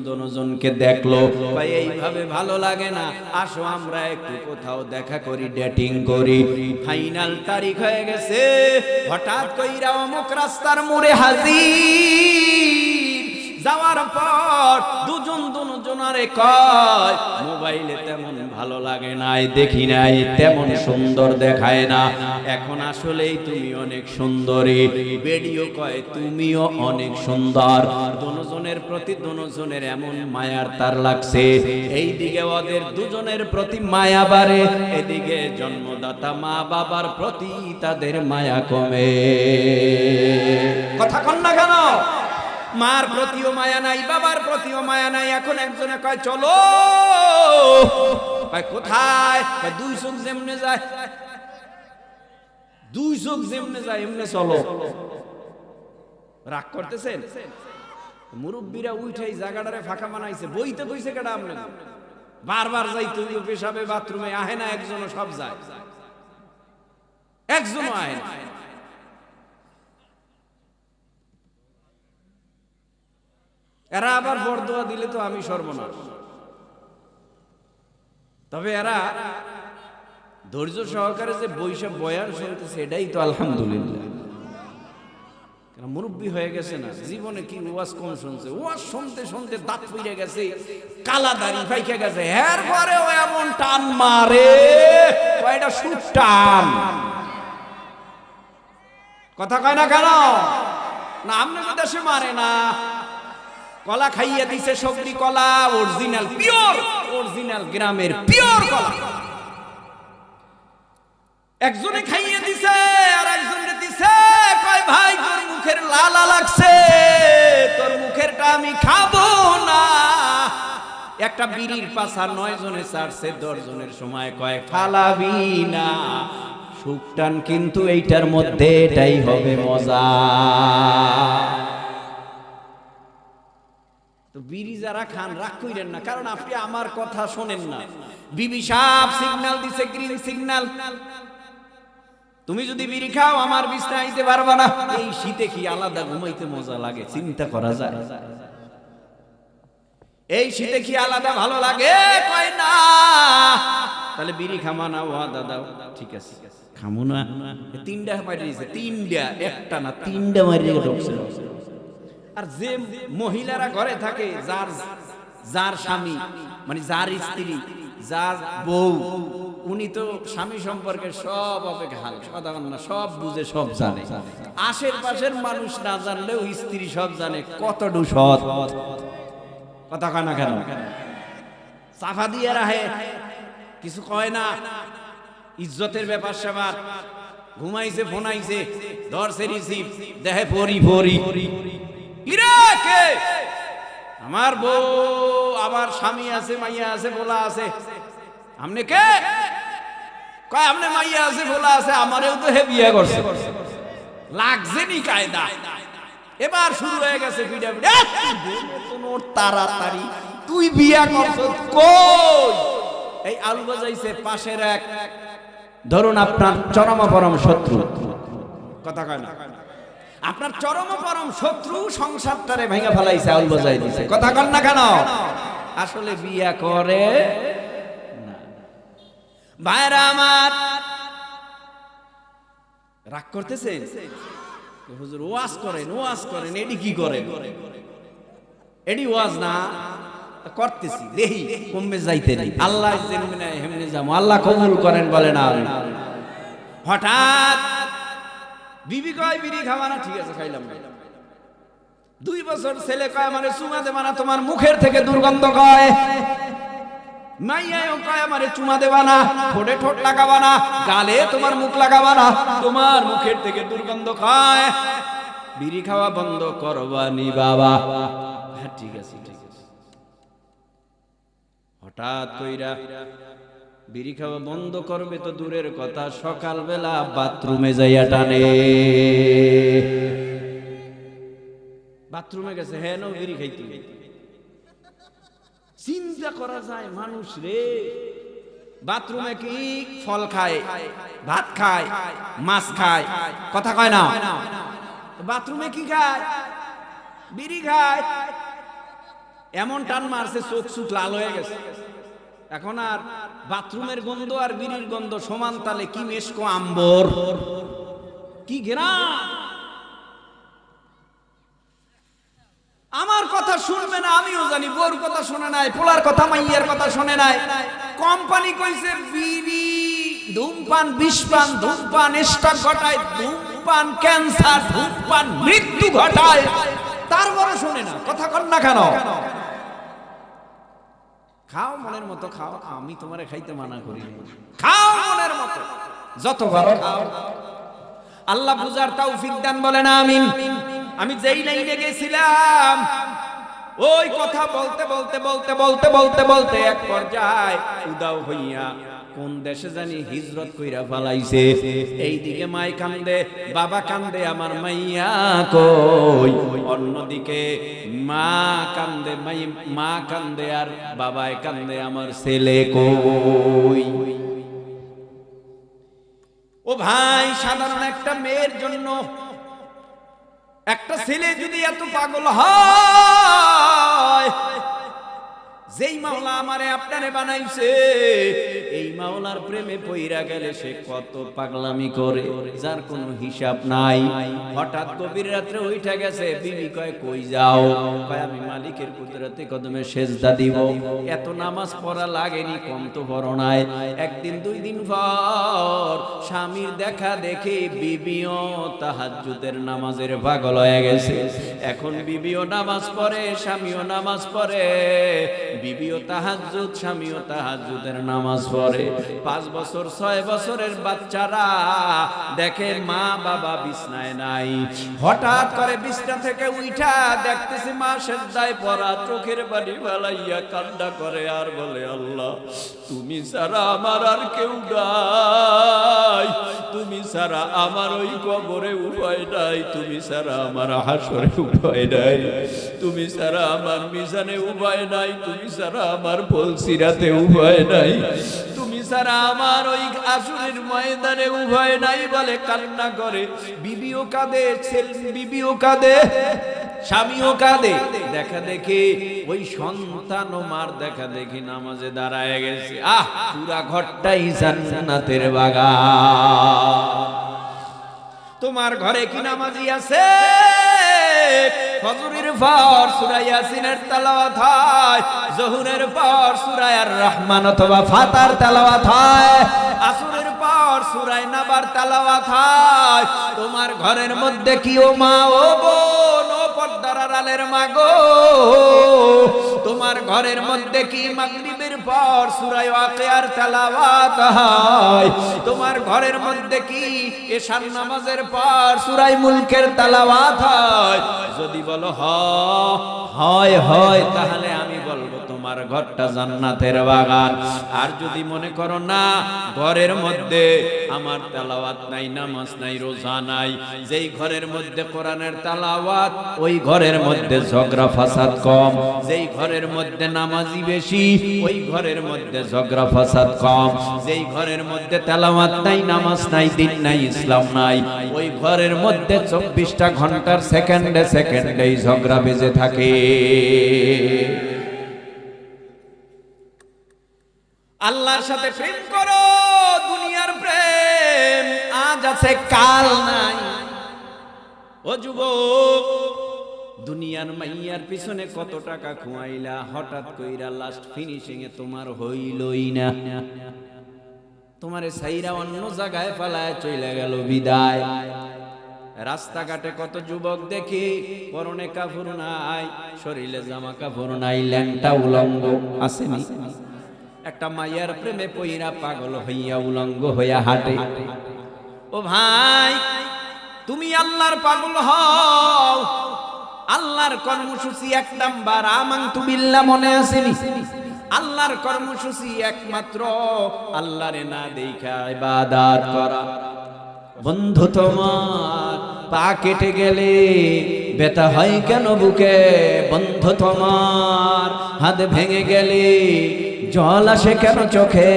দনজনকে দেখলো। ভাই এইভাবে ভালো লাগে না, আসো আমরা একটু কোথাও দেখা করি, ডেটিং করি। ফাইনাল তারিখ হয়ে গেছে। হঠাৎ কইরা অমুক রাস্তার মোড়ে হাজির। যাওয়ার পর দুজনারে কয়, মোবাইলে তেমন ভালো লাগে নাই, দেখি নাই, তেমন সুন্দর দেখায় না, এখন আসলেই তুমি অনেক সুন্দরী। ভিডিও কয় তুমিও অনেক সুন্দর। দুজনের প্রতি দুজনের এমন মায়ার তার লাগছে। এই দিকে ওদের দুজনের প্রতি মায়া বাড়ে, এদিকে জন্মদাতা মা বাবার প্রতি তাদের মায়া কমে। কথা কন না কেন? মার প্রতিও মায়া নাই, বাবার প্রতিও মায়া নাই। এখন একজনে কয় চলো, কয় কোথায়? দুই চোখ যেমনে যায়, দুই চোখ যেমনে যায় এমনে চলো। রাগ করতেছেন? মুরব্বীরা উঠাই জায়গাটারে ফাঁকা বানাইছে, বইতে কইছে কেডা আপনি? বারবার যাই তুই পেশাবে বাথরুমে আহে না, একজনও সব যায়, একজনও আহে না। এরা আবার বরদোয়া দিলে তো আমি সর্বনাশ। তবে এরা ধৈর্য সহকারে যে বৈশাখ বয়ান শুনতেছে, এটাই তো আলহামদুলিল্লাহ। মুরব্বী হয়ে গেছে না, জীবনে কি ওয়াজ কম শুনছে, ওয়াজ শুনতে শুনতে দাঁত পড়ে গেছে, কালা দাড়ি পাইকে গেছে, এর পরেও এমন টান মারে, কয়টা সুট টান। কথা কয় না কেন? না আপনাদের দেশে মারে না। কলা খাইয়ে দিছে, সবজি কলা, অরিজিনাল পিওর, অরিজিনাল গ্রামের পিওর কলা। একজনে খাইয়ে দিছে আর একজনে দিছে, কয় ভাই তোর মুখের লালা লাগছে, তোর মুখেরটা আমি খাবো না। একটা বিড়ির পাশা 9 জনে ছাড়ছে, 10 জনের সময় কয় ফালাবি না। সুকটান কিন্তু এইটার মধ্যে, এটাই হবে মজা। বিড়ি যারা খান রাগ কইরেন না, কারণ আপনি আমার কথা শোনেন না। বিবি সাহেব সিগন্যাল দিছে, গ্রিন সিগন্যাল। তুমি যদি বিড়ি খাও আমার বিছনা আইতে পারবা না। এই শীতে কি আলাদা ঘুমাইতে মজা লাগে, চিন্তা করা যায়? এই শীতে কি আলাদা ভালো লাগে? কয় না। তাহলে বিড়ি খামা না? ওয়া দাদা ঠিক আছে খামু না। 3টা মারি দিয়েছে, 3টা, একটা না 3টা মারি ঢুকছে। আর যে মহিলারা ঘরে থাকে, যার স্বামী মানে যার স্ত্রী, যার বউ, উনি তো স্বামী সম্পর্কে সব অপেক্ষা সাধারণ, সব বুঝে, সব জানে। আশেপাশের মানুষ না জানলেও স্ত্রী সব জানে কতটুকু সৎ। কথা কয় না কেন? চাফা দিয়ে রাখে, কিছু কয় না। ইজ্জতের ব্যাপার স্যাপার। ঘুমাইছে, ফোনাইছে, ধরছে রিসিভ, দেখে পরি পরি আমার বউ, আমার স্বামী আছে, মাইয়া আছে, বলা আছে। আমনে কে কয় আমনে মাইয়া আছে, বলা আছে, আমারেও তো হে বিয়ে করছে, লাগছে নি কায়দা। এবার শুরু হয়ে গেছে পিটাপিটি। তাড়াতাড়ি তুই বিয়া করছ কই? এই আলু বাজাইছে পাশের এক, ধরুন আপনার চরমপরম শত্রু, কথা কয় না, আপনার চরমপরম শত্রু সংসারটারে ভেঙে ফেলাইছে, আলু বাজাই দিছে, কথা কন না কেন? আসলে বিয়া করে না। ভাইরা আমার, রাগ করতেছে হুজুর, ওয়াজ করেন, ওয়াজ করেন, এডি কি করেন? এডি ওয়াজ না করতেছি, দেখি কমবে যাইতে নেই, আল্লাহ যেমনে হেমনে যাবো, আল্লাহ কবুল করেন বলে না। হঠাৎ বিবি কয় বিড়ি খাওয়া না, ঠিক আছে খাইলাম। 2 বছর ছেলে কয় আমারে চুমা দেবা না, তোমার মুখের থেকে দুর্গন্ধ কয়। মাইয়াও কয় আমারে চুমা দেবা না, ঠোঁটে ঠোঁট লাগাবা না, গালে তোমার মুখ লাগাবা না, তোমার মুখের থেকে দুর্গন্ধ কয়। বিড়ি খাওয়া বন্ধ করবানি বাবা? হ্যাঁ ঠিক আছে, ঠিক আছে। হঠাৎ কইরা বিড়ি খাওয়া বন্ধ করবে তো দূরের কথা, সকালবেলা বাথরুমে যাইয়া টানে, বাথরুমে গেছে, হ্যাঁ নো বিড়ি খাইতে। চিন্তা করা যায় মানুষ রে, বাথরুমে কি ফল খায়, ভাত খায়, মাছ খায়, কথা কয় না? বাথরুমে কি খায়? বিড়ি খায়। এমন টান মারছে চোখ সুখ লাল হয়ে গেছে। এখন আর বাথরুমের গন্ধ আর বিড়ির গন্ধ সমান তালে, কি মেশকো আম্বর, কি ঘেরান। আমার কথা শুনবে না আমিও জানি, বোর কথা শুনে নাই, পোলার কথা মাইয়ার কথা শুনে নাই। কোম্পানি কইছে বিড়ি ধূমপান বিষপান, ধূমপান স্ট্রোক ঘটায়, ধূমপান ক্যান্সার, ধূমপান মৃত্যু ঘটায়, তারপরে শুনে না, কথা কন না কেন? খাও মনের মতো খাও, আমি তোমারে খাইতে মানা করি, খাও মনের মতো, যত ভালো খাও। আল্লাহ বুঝার তৌফিক দান, বলে না আমিন। আমি যেই লাইনে গেছিলাম, ওই কথা বলতে বলতে বলতে বলতে বলতে বলতে এক পর্যায়ে উদাও হইয়া কোন দেশে জানি হিজরত কইরা ফালাইছে। এইদিকে মাই কান্দে, বাবা কান্দে, আমার মাইয়া কই। অন্যদিকে মা কান্দে, মা কান্দে আর বাবায় কান্দে, আমার ছেলে কই। ও ভাই, সাধারণ একটা মেয়ের জন্য একটা ছেলে যদি এত পাগল হয়, যেই মাওলা আমারে আপনারে বানাইছে, এই মাওলার প্রেমে পইরা গেলে সে কত পাগলামি করে, যার কোনো হিসাব নাই। হঠাৎ গভীর রাত্রে উঠা গেছে, বিবি কয় কই যাও? কয় আমি মালিকের কুদরতে কদমে সেজদা দিব। এত নামাজ পড়া লাগেনি, কম তো পড়ো নাই। একদিন 2 দিন পর স্বামীর দেখা দেখে বিবিও তাহাজ্জুদের নামাজের পাগল হয়ে গেছে। এখন বিবিও নামাজ পড়ে, স্বামীও নামাজ পড়ে, বিবিও তাহাজ্জুদ, স্বামীও তাহাজ্জুদের নামাজ পড়ে। 5 বছর 6 বছরের বাচ্চারা দেখে মা বাবা বিছনায় নাই। হঠাৎ করে বিছনা থেকে উঠা দেখতেছে মা সেজদায় পড়া, চোখের পানি ফেলাইয়া কান্না করে আর বলে, আল্লাহ তুমি ছাড়া আমার আর কেউ নাই, তুমি ছাড়া আমার ওই কবরে উপায় নাই, তুমি ছাড়া আমার হাসরে উপায় নাই, তুমি ছাড়া আমার মিজানে উপায় নাই, তুমি ছাড়া আমার ফুলসিরাতে উপায় নাই, তুমি ছাড়া আমার ওই আসরের ময়দানে উপায় নাই বলে কান্না করে। বিবিও কাঁদে, বিবিও কাঁদে, স্বামীও কাঁদে। দেখা দেখি ওই সন্তান ও মার দেখা দেখি নামাজে দাঁড়ায় গেছে। পুরা ঘরটাই জান্নাতের বাগান। তোমার ঘরে কি নামাজি আছে? ফজরের পর সূরা ইয়াসিনের তেলাওয়াত হয়, যোহরের পর সূরা আর রহমান অথবা ফাতার তেলাওয়াত হয়, আসরের পর সূরা নাবার তেলাওয়াত হয়। তোমার ঘরের মধ্যে কি ও মা, ও বোন, ও পর্দার আড়ালের মা গো, তোমার ঘরের মধ্যে কি মাগরিবের পর সূরা ওয়াকিয়ার তেলাওয়াত হয়? তোমার ঘরের মধ্যে কি এশার নামাজের পর সূরা মুলকের তেলাওয়াত হয়, যদি বলো হয় হয় তাহলে আমি বলবো তোমার ঘরটা জান্নাতের বাগান। আর যদি মনে করো না ঘরের মধ্যে আমার তেলাওয়াত নাই, নামাজ নাই, রোজা নাই, যেই ঘরের মধ্যে কোরআনের তেলাওয়াত ওই ঘরের মধ্যে ঝগড়া ফাসাদ কম, যেই ঘরের মধ্যে নামাজি বেশি ওই ঘরের মধ্যে ঝগড়া ফাসাদ কম, যেই ঘরের মধ্যে তেলাওয়াত নাই, নামাজ নাই, দিন নাই, ইসলাম নাই, ওই ঘরের মধ্যে 24টা ঘন্টার সেকেন্ডে সেকেন্ডেই ঝগড়া বেজে থাকে। আল্লাহর সাথে প্রেম করো, দুনিয়ার প্রেম আজ আছে কাল নাই। ও যুবক, দুনিয়ার মাইয়ার পিছনে কত টাকা খুয়াইলা, হঠাৎ কইরা লাস্ট ফিনিশিং এ তোমার হইলই না, তোমারে সাইরা অন্য জায়গায় পালায় চলে গেল বিদায়। রাস্তাঘাটে কত যুবক দেখি পরনে কাপড় নাই, শরীরে জামা কাপড় নাই, ল্যাংটা উলঙ্গ আসেনি, একটা মাইয়ার প্রেমে পইরা পাগল হইয়া উলঙ্গ হইয়া হাঁটে। ও ভাই, তুমি আল্লাহর পাগল হও, আল্লাহর কর্মসূচি এক নাম্বার আমানতু বিল্লাহ মনে আসেনি? আল্লাহর কর্মসূচি একমাত্র আল্লাহরে না দেখা ইবাদত করা। বন্ধু তোমার পা কেটে গেলে ব্যথা হয় কেন বুকে? বন্ধু তোমার হাত ভেঙে গেলে জল আসে কেন চোখে?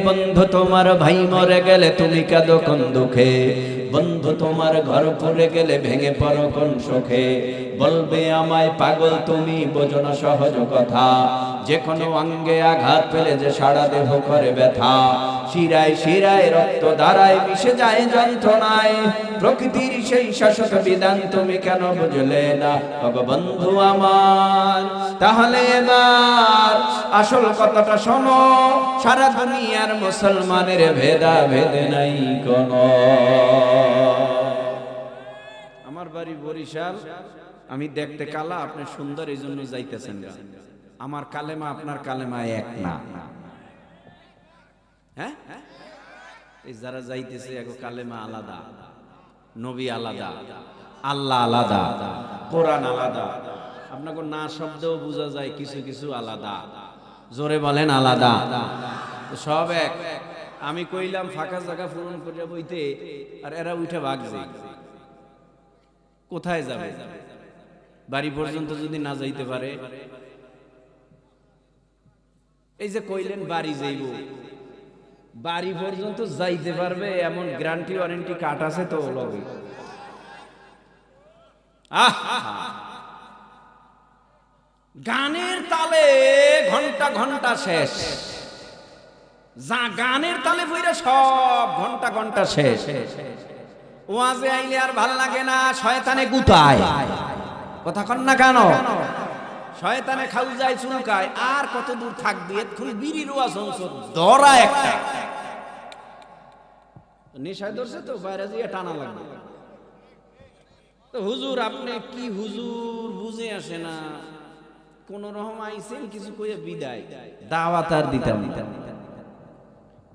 বন্ধু তোমার ভাই মরে গেলে তুমি কাঁদো কোন দুঃখে? বন্ধু তোমার ঘর পড়ে গেলে ভেঙে পড়ো কোন শোকে? বলবে আমায় পাগল তুমি, বোঝো না সহজ কথা, যে কোনো অঙ্গে আঘাত পেলে যে সারা দেহ করে ব্যথা, শিরায় শিরায় রক্ত ধারায় মিশে যায় যন্ত্রণায়, প্রকৃতির সেই শাসক বিধান তুমি কেন বুঝলে না? বন্ধু আমার, তাহলে এবার আসল কথাটা শোনো, সারা দুনিয়ার মুসলমানের ভেদা ভেদে নাই কোনো। আমার বাড়ি বরিশাল, আমি দেখতে কালা, আপনি সুন্দর, এই জন্য যাইতেছেন। আমার কালেমা আপনার কালেমা এক না। হ্যাঁ, এই যারা যাইতেছে এগো কালেমা আলাদা, নবী আলাদা, আল্লাহ আলাদা, কোরআন আলাদা। আপনাকে না শব্দেও বোঝা যায় কিছু কিছু আলাদা। জোরে বলেন আলাদা। সব এক। আমি কইলাম ফাঁকা জায়গা পূরণ করে বইতে, আর এরা উঠে ভাগছে। কোথায় যাবে? বাড়ি পর্যন্ত যদি না যাইতে পারে, এই যে কইলেন বাড়ি যাইব, বাড়ি পর্যন্ত যাইতে পারবে এমন গ্যারান্টি ওয়ারেন্টি কাট আছে তো লগে? গানের তালে ঘন্টা ঘন্টা শেষ, যা গানের তালে বইরা সব ঘন্টা ঘন্টা শেষ। ওয়াজে আইলে আর ভাল লাগে না, শয়তানে গুতায়। কথা কন না কেন? শয়তানে খাউ যায় চুলকায়। আর কত দূর থাকবি? এক্ষুনি বিড়ির ওয়াজ ধরা একটা নেশায় ধরছে তো, বাইরে দিয়ে টানা লাগবে। তো হুজুর আপনি কি হুজুর বুঝে আসে না, কোন রকম আইছেন কিছু কইয়া বিদায়, দাওয়াত আর দিতাম না।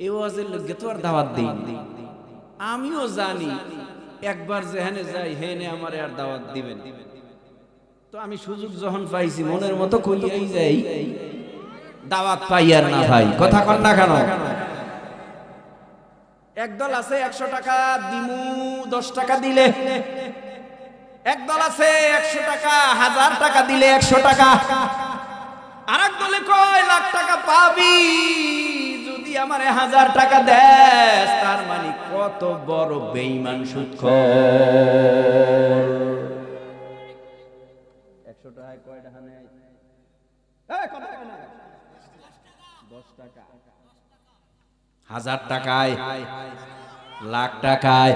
এই ওয়াজের লোককে তো আর দাওয়াত দেই। আমিও জানি একবার যেখানে যাই হেনে আমার আর দাওয়াত দিবেন, তো আমি সুযোগ যখন পাইছি মনের মতো কইয়াই যাই, দাওয়াত পাই আর না ভাই। কথা কন না কেন? একদল আছে 100 টাকা দিমু 10 টাকা দিলে, একদল আছে 100 টাকা 1000 টাকা দিলে 100 টাকা, আরেক দলে কয় লাখ টাকা পাবি যদি আমারে 1000 টাকা দেস। তার মানে কত বড় বেঈমান সুদখোর। 100 টাকায় কয় টাকা নেয়? এই কত টাকা নেয়? 10 টাকা। 1000 টাকায়, লাখ টাকায়,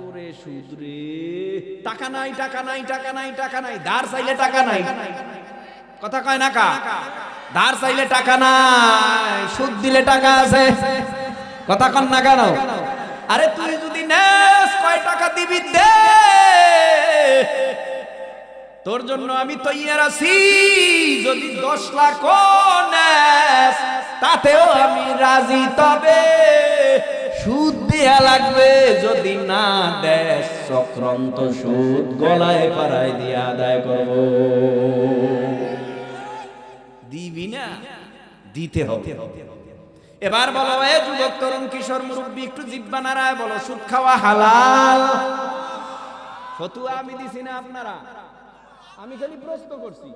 ওরে সুদরে। টাকা নাই, টাকা নাই, টাকা নাই, টাকা নাই, ধার চাইলে টাকা নাই। কথা কয় না কা? ধার চাইলে টাকা নাই, সুদ দিলে টাকা আছে। কথা কন না কেন? আরে তুই যদি নেস কয় টাকা দিবি দে, তোর জন্য আমি তৈয়ার আছি। যদি 10 লাখ নেস তাতেও আমি রাজি, তবে সুদ দেয়া লাগবে, যদি না দেশ চক্রান্ত সুদ গলায় পাড়ায় দিয়ে আদায় করব। দিবি না, দিতে হবে। এবার বলো এ যুবক তরুণ কিশোর মুরব্বী, একটু জিহ্বা নাড়ায় বলো সুদ খাওয়া হালাল? ফতুয়া আমি দিছি না আপনারা? আমি খালি প্রশ্ন করছি।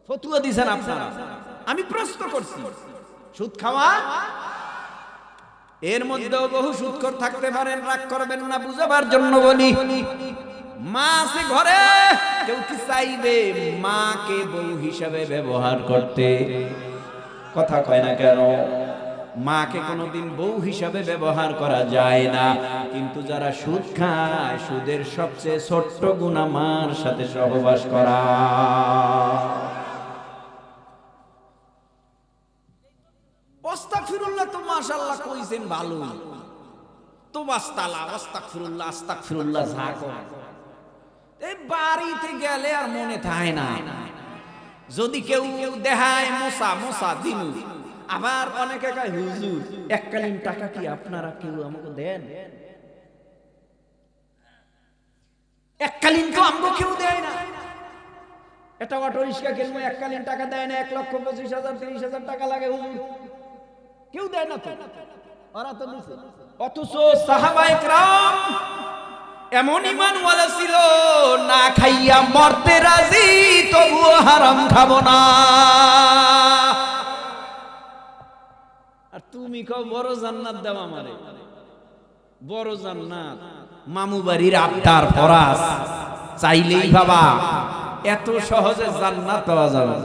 ফতুয়া দিছেন আপনারা, আমি প্রশ্ন করছি। সুদ খাওয়া, এর মধ্যেও বহু সুদখোর থাকতে পারেন, রাগ করবেন না, বুঝাবার জন্য বলি। মা আছে ঘরে, কেউ কি চাইবে মাকে বউ হিসাবে ব্যবহার করতে? কথা কয় না কেন? মাকে কোনোদিন বউ হিসাবে ব্যবহার করা যায় না। কিন্তু যারা সুদ খায়, সুদের সবচেয়ে ছোট্ট গুনাহ মার সাথে সহবাস করা। আস্তাগফিরুল্লাহ তো মাশাআল্লাহ কইছেন ভালোই, তো বাস্তালা আস্তাগফিরুল্লাহ আস্তাগফিরুল্লাহ ঝাকো। এই বাড়িতে গেলে আর মনে থাকে না। যদি কেউ দেখায় মোসা মোসা দিন, আবার অনেকে কয় হুজুর এককালীন টাকা কি আপনারা কেউ আমাকে দেন? এককালীন তো আমাকে কেউ দেয় না। এটা অটো রিক্সা কিনবো, এককালীন টাকা দেয় না। 1,25,000 30,000 টাকা লাগে হুজুর, কেউ দেয় না তো, ওরা তো নিছে। অথচ সাহাবায়ে কেরাম এমন ঈমানওয়ালা ছিল, না খাইয়া মরতে রাজি, তবুও হারাম খাবো না। আর তুমি কও বড় জান্নাত দাও আমারে। বড় জান্নাত মামু বাড়ির আবদার ফরাজ চাইলেই বাবা এত সহজে জান্নাত পাওয়া যাবে।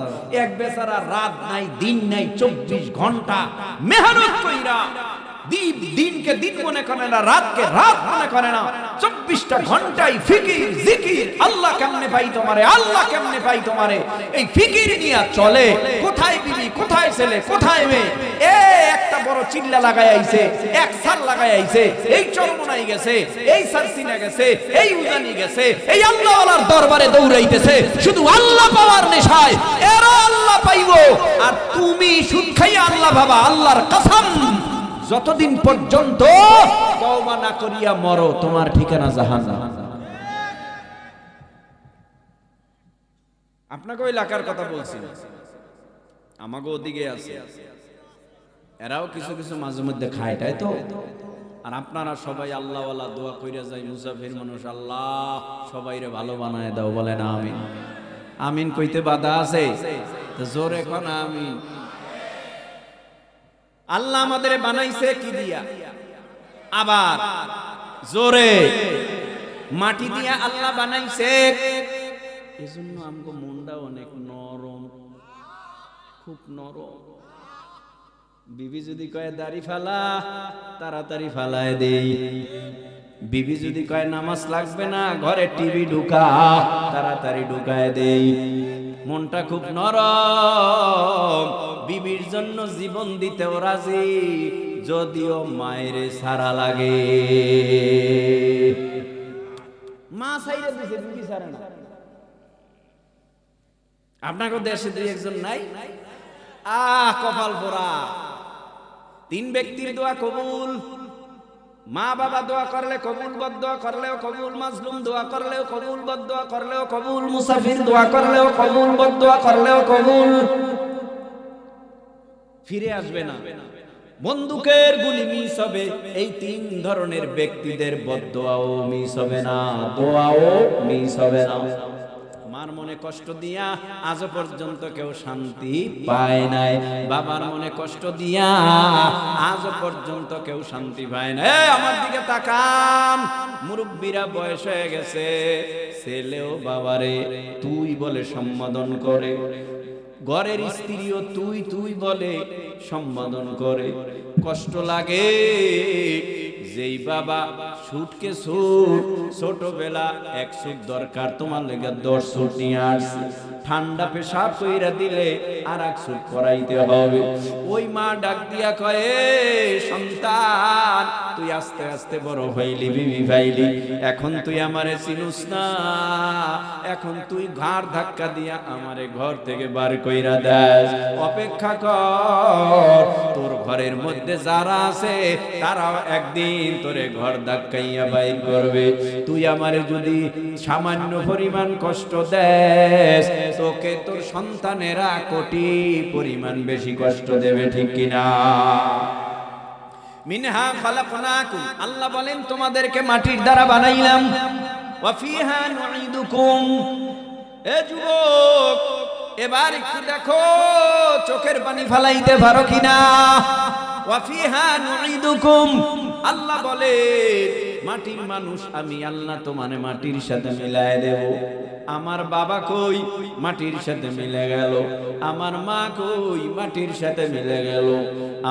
এক বেচারা রাত নাই দিন নাই 24 ঘন্টা মেহনত কইরা দিনকে দিন মনে করে না, রাতকে রাত মনে করে না, 24টা ঘন্টায় ফিকির জিকির। আল্লাহ কেমনে পাই তোমারে, আল্লাহ কেমনে পাই তোমারে, এই ফিকির নিয়ে চলে। কোথায় বিবি, কোথায় ছেলে, কোথায় মেয়ে, একটা বড় চিল্লা লাগায় আইছে, এক সার লাগায় আইছে, এই চরমনাই গেছে, এই সারসিনা গেছে, এই উজানি গেছে, এই আল্লাহওয়ালার দরবারে দৌড়াইতেছে শুধু আল্লাহ পাওয়ার নেশায়। এরা আল্লাহ পাইবো, আর তুমি সুদ খাইয়া আল্লাহ বাবা। আল্লাহর কসম, যতদিন পর্যন্ত তওবা না করিয়া মরো, তোমার ঠিকানা জাহান্নাম। আপনাকে ওই এলাকার কথা বলছি, আমাকে ওদিকে আছে, এরাও কিছু কিছু মাঝে মধ্যে খায়, তাই তো। আর আপনারা সবাই আল্লাহওয়ালা, দোয়া কইরা যায় মুসাফির মানুষ, আল্লাহ সবাইরে ভালো বানায় দাও, বলে না আমিন। আমিন কইতে বাধা আছে তো জোরে কোন আমিন। আল্লাহ আমাদের বানাইছে কি দিয়া? আবার জোরে মাটি দিয়া আল্লাহ বানাইছে। এজন্য আমগো মনটা অনেক নরম, খুব নরম। বিবি যদি কয় দাড়ি ফালা, তাড়াতাড়ি ফালায় দেই। বিবি যদি কয় নামাজ লাগবে না, ঘরে টিভি ঢুকা, তাড়াতাড়ি ঢুকায় দেই। মনটা খুব নরম, বিবির জন্য জীবন দিতেও রাজি, যদিও মায়ের সারা লাগে। মা সাইরে দিছে, বিবি সারা না। আপনাকে দেশে দুই একজন নাই? কপাল পোড়া। 3 ব্যক্তির দোয়া কবুল। মা বাবা দোয়া করলে কবুল, বদদোয়া করলেও কবুল, মাজলুম দোয়া করলেও কবুল, বদদোয়া করলেও কবুল, মুসাফির দোয়া করলেও কবুল, বদদোয়া করলেও কবুল। ফিরে আসবে না, বন্দুকের গুলি মিস হবে। এই 3 ধরনের ব্যক্তিদের বদদোয়াও মিস হবে না, দোয়াও মিস হবে না। মার মনে কষ্ট দিয়া আজও পর্যন্ত কেউ শান্তি পায় নাই, বাবার মনে কষ্ট দিয়া আজও পর্যন্ত কেউ শান্তি পায় না। আমার দিকে তাকান, মুরব্বীরা বয়স হয়ে গেছে, ছেলেও বাবারে তুই বলে সম্বোধন করে, ঘরের স্ত্রীও তুই তুই বলে সম্বোধন করে। কষ্ট লাগে যেই বাবা সুটকে সুট ছোটবেলা 1 সুট দরকার তোমার লেগে 10 সুট নিয়ে আসছে, ঠান্ডা পেশাব কইরা দিলে আর 1 সুট করাইতে হবে। ওই মা ডাক দিয়া কয়, সন্তান তুই আস্তে আস্তে বড় হইলি, বিবি ভাইলি, এখন তুই আমারে চিনুস না, এখন তুই ঘাড় ধাক্কা দিয়া আমারে ঘর থেকে বার কইরা দেস। অপেক্ষা কর, তোর ঘরের মধ্যে যারা আছে তারাও একদিন তোরে ঘর ধাক্কাইয়া বাইর করবে। তুই আমারে যদি সামান্য পরিমাণ কষ্ট দেস, তোকে তোর সন্তানেরা কোটি পরিমাণ বেশি কষ্ট দেবে, ঠিক কিনা? মিনহা খালাকনাকুম, আল্লাহ বলেন তোমাদেরকে মাটির দ্বারা বানাইলাম। ওয়া ফিহা নুঈদুকুম। এ যুবক, এবার একটু দেখো চোখের পানি ফালাইতে পারো কিনা। ওয়া ফিহা নুঈদুকুম, আল্লাহ বলে মাটির মানুষ আমি আল্লাহ তোমারে মাটির সাথে মিলায় দেব। আমার বাবা কই, মাটির সাথে মিলে গেল। আমার মা কই, মাটির সাথে মিলে গেল।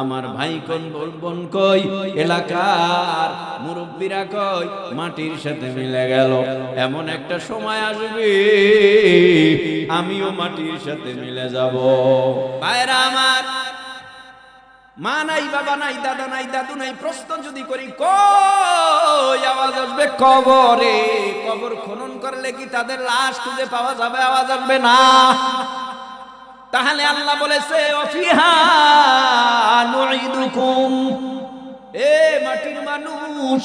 আমার ভাই কোন বোন কই, এলাকার মুরব্বীরা কই, মাটির সাথে মিলে গেল। এমন একটা সময় আসবে আমিও মাটির সাথে মিলে যাব। ভাইরা আমার, মা নাই, বাবা নাই, দাদা নাই, দাদু নাই, প্রশ্ন যদি করি কই, আওয়াজ আসবে কবরে। কবর খনন করলে কি তাদের লাশ খুঁজে পাওয়া যাবে? আওয়াজ আসবে না। তাহলে আল্লাহ বলেছে ওয়াফিহা নুঈদুকুম। এ মাটির মানুষ,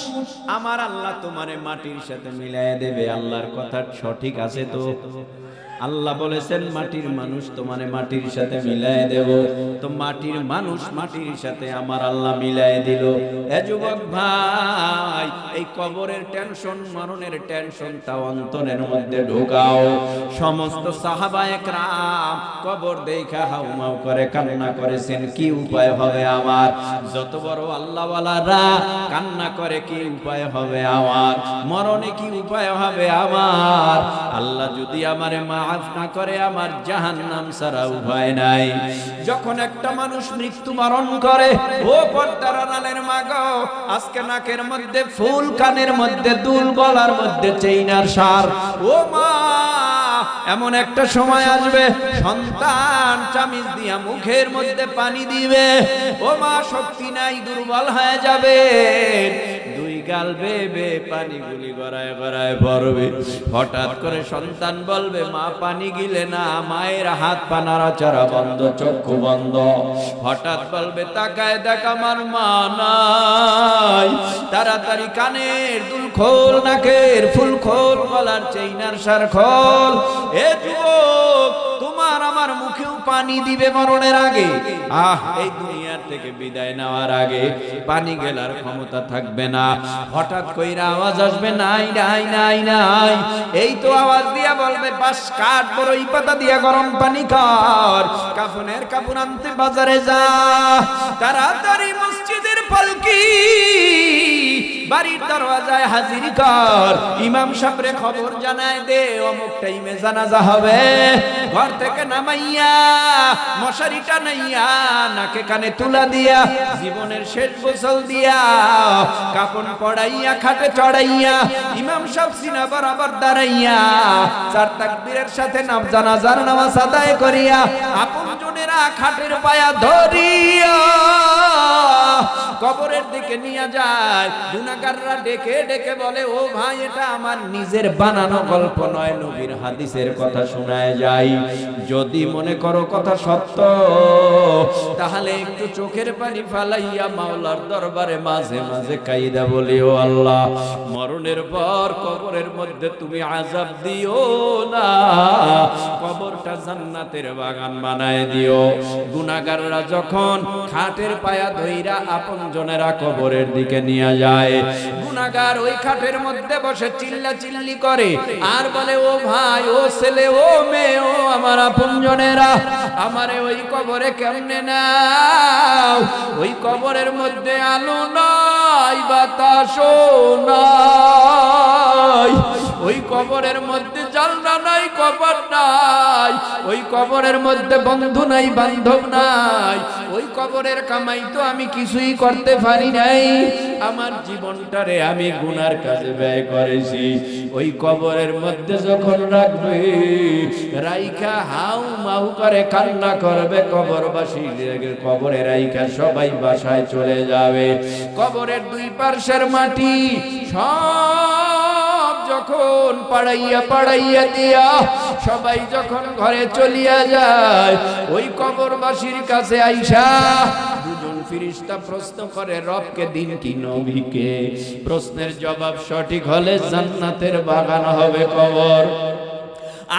আমার আল্লাহ তোমারে মাটির সাথে মিলাইয়া দেবে। আল্লাহর কথা সঠিক আছে তো? আল্লাহ বলেছেন মাটির মানুষ তোমারে মাটির সাথে মিলাই দেব। তো মাটির মানুষ মাটির সাথে আমার আল্লাহ মিলাই দিল। এ যুবক ভাই, এই কবরের টেনশন, মরণের টেনশনটা অন্তরের মধ্যে ঢোকাও। সমস্ত সাহাবায়ে কেরাম কবর দেখা হাউমাউ করে কান্না করেছেন, কি উপায় হবে আমার? যত বড় আল্লাহওয়ালারা কান্না করে, কি উপায় হবে আমার? মরণে কি উপায় হবে আমার? আল্লাহ যদি আমারে মাফ না করে, আমার জাহান্নাম ছাড়া উপায় নাই। যখন একটা মানুষ মৃত্যু বরণ করে, ও পর্দার আড়ালের মা গো, আজকে নাকের মধ্যে ফুল, কানের মধ্যে দুল, গলার মধ্যে চেইনার সার। ও মা, এমন একটা সময় আসবে সন্তান চামিচ দিয়া মুখের মধ্যে পানি দিবে। ও মা, শক্তি নাই, দুর্বল হয়ে যাবে, দুই গাল বেবে পানিগুলি গড়ায় গড়ায় পড়বে। হঠাৎ করে সন্তান বলবে, মা পানি গিলে না। মায়ের হাত পা নাড়াচাড়া বন্ধ, চক্ষু বন্ধ। হঠাৎ বলবে, তাকায় দেখ আমার মা নাই। তাড়াতাড়ি কানের দুল খোল, নাকের ফুল খোল, গলার চেইনার সার খোল। এ যুবক, তোমার আমার মুখেও পানি দিবে মরণের আগে। এই দুনিয়ার থেকে বিদায় নেওয়ার আগে পানি গেলার ক্ষমতা থাকবে না। হঠাৎ কইরা আওয়াজ আসবে, নাই নাই নাই নাই। এই তো আওয়াজ দিয়া বলবে, পাশ কাঠ, বড়ই পাতা দিয়া গরম পানি কর, কাফনের কাপড় আনতে বাজারে যা, তাড়াতাড়ি মসজিদের পালকি বাড়ির দরওয়াজায় হাজির কর, ইমাম সাহেবরে খবর জানায় দে, অমুক টাইমে জানাজা হবে। ঘর থেকে নামাইয়া মশারিটা নাইয়া নাকে কানে তুলা দিয়া, জীবনের শেষ গোসল দিয়া, কাফন পড়াইয়া খাটে চড়াইয়া, ইমাম সাহেব সিনা বরাবর দাঁড়াইয়া 4 তাকবীরের সাথে জানাজার নামাজ আদায় করিয়া, আপনজনেরা খাটের পায়া ধরিয়া কবরের দিকে নিয়ে যায়। গুনাহগাররা ডেকে ডেকে বলে, ও ভাই, এটা আমার নিজের বানানো গল্প নয়, নবীর হাদিসের কথা শোনায় যাই। যদি মনে করো কথা সত্য, তাহলে একটু চোখের পানি ফালাইয়া মাওলার দরবারে মাঝে মাঝে কাইদা বলি, ও আল্লাহ, মরণের পর কবরের মধ্যে তুমি আযাব দিও না, কবরটা জান্নাতের বাগান বানায় দিও। গুনাহগাররা যখন খাটের পায়া ধইরা আপনজনেরা কবরের দিকে নিয়ে যায়, গুনাহগার ওই খাটের মধ্যে বসে চিল্লা চিল্লি করে আর বলে, ও ভাই, ও ছেলে, ও মেয়ে, ও আমার আপনজনেরা, আমারে ওই কবরে কেমনে নাও? ওই কবরের মধ্যে আলো নাই, বাতাসও নাই, ওই কবরের মধ্যে জালনা নাই, কবর নাই, ওই কবরের মধ্যে বন্ধু নাই, বান্ধব নাই, ওই কবরের কামাই তো আমি কিছুই করতে পারি নাই, আমার জীবনটারে আমি গুনার কাজে ব্যয় করেছি। ওই কবরের মধ্যে যখন রাখবে, রাইখা হাউ মাউ করে কান্না করবে কবরবাসী, কবরে রাইখা সবাই বাসায় চলে যাবে। কবরের দুই পার্শ্বের মাটি সব যখন পাড়াইয়া দিয়া সবাই যখন ঘরে চলিয়া যায়, ওই কবরবাসীর কাছে আইসা দুজন ফেরেশতা প্রশ্ন করে রবকে, দিন কি নবীকে? প্রশ্নের জবাব সঠিক হলে জান্নাতের বাগান হবে কবর।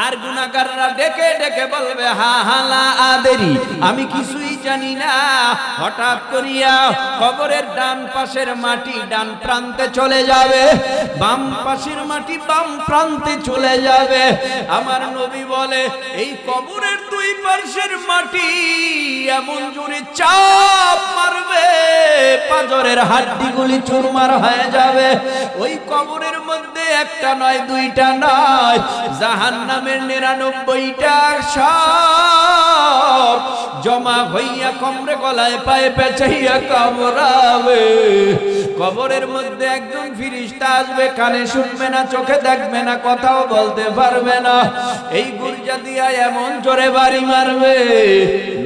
আর গুনাহগাররা ডেকে ডেকে বলবে, হা হালা আদেরি, আমি কিছুই জানি না। হঠাৎ করিয়া কবরের ডান পাশের মাটি ডান প্রান্তে চলে যাবে, বাম পাশের মাটি বাম প্রান্তে চলে যাবে। আমার নবী বলে, এই কবরের দুই পাশের মাটি এমন জোরে চাপ মারবে, পাঁজরের হাড্ডিগুলি চুরমার হয়ে যাবে। ওই কবরের মধ্যে একটা নয়, দুইটা নয়, জাহান্নামের 99টা সাপ জমা হইয়া কমরে গলায় পায়ে পেঁচাইয়া কামড়াবে। কবরের মধ্যে একজন ফেরেশতা আসবে, কানে শুনবে না, চোখে দেখবে না, কথাও বলতে পারবে না। এই গুরজা দিয়া এমন জোরে বাড়ি মারবে,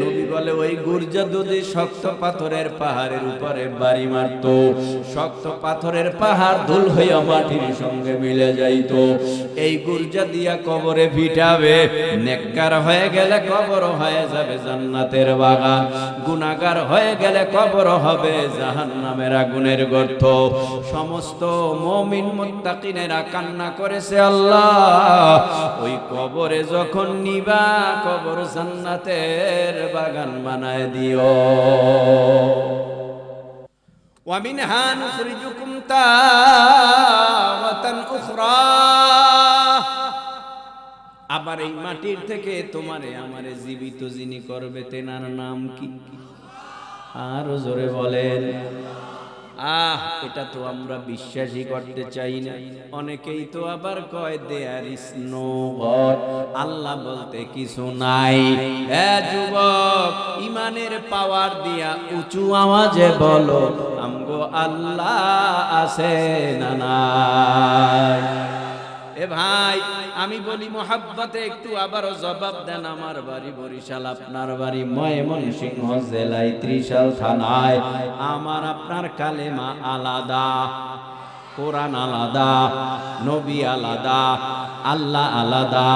নবী বলে ওই গুরজা যদি শক্ত পাথরের পাহাড়ের উপরে বাড়ি মারত, শক্ত পাথরের পাহাড় ধুল হইয়া মাটির সঙ্গে মিলে যাইত। এই গুরজা দিয়া কবরে ভিটাবে, নেককার হয়ে গেলে কবর হয়ে যাবে জান্নাতের বাগান, গুনাহগার হয়ে গেলে কবর হবে জাহান্নামের আগুনের গর্ত। সমস্ত মুমিন মুত্তাকিনেরা কান্না করেছে, আল্লাহ ওই কবরে যখন নিবা, কবর জান্নাতের বাগান বানায় দিও। ওয়া মিনহা নুখরিজুকুম তাওয়াতান উখরা, আবার এই মাটির থেকে তোমারে আমারে জীবিত যিনি করবে, তেনার নাম কি? আর জোরে বলেন। এটা তো আমরা বিশ্বাসই করতে চাই না। অনেকেই তো আবার কয় দেয়ার ইজ নো গড, আল্লাহ বলতে কিছু নাই। যুবক, ইমানের পাওয়ার দিয়া উঁচু আওয়াজে বলো, আমগো আল্লাহ আছে না নাই? এ ভাই, আমি বলি মোহাব্বতে একটু আবারও জবাব দেন। আমার বাড়ি বরিশাল, আপনার বাড়ি ময়মনসিংহ জেলায় ত্রিশাল থানায়। আমার আপনার কালেমা আলাদা, কোরআন আলাদা, নবী আলাদা, আল্লাহ আলাদা।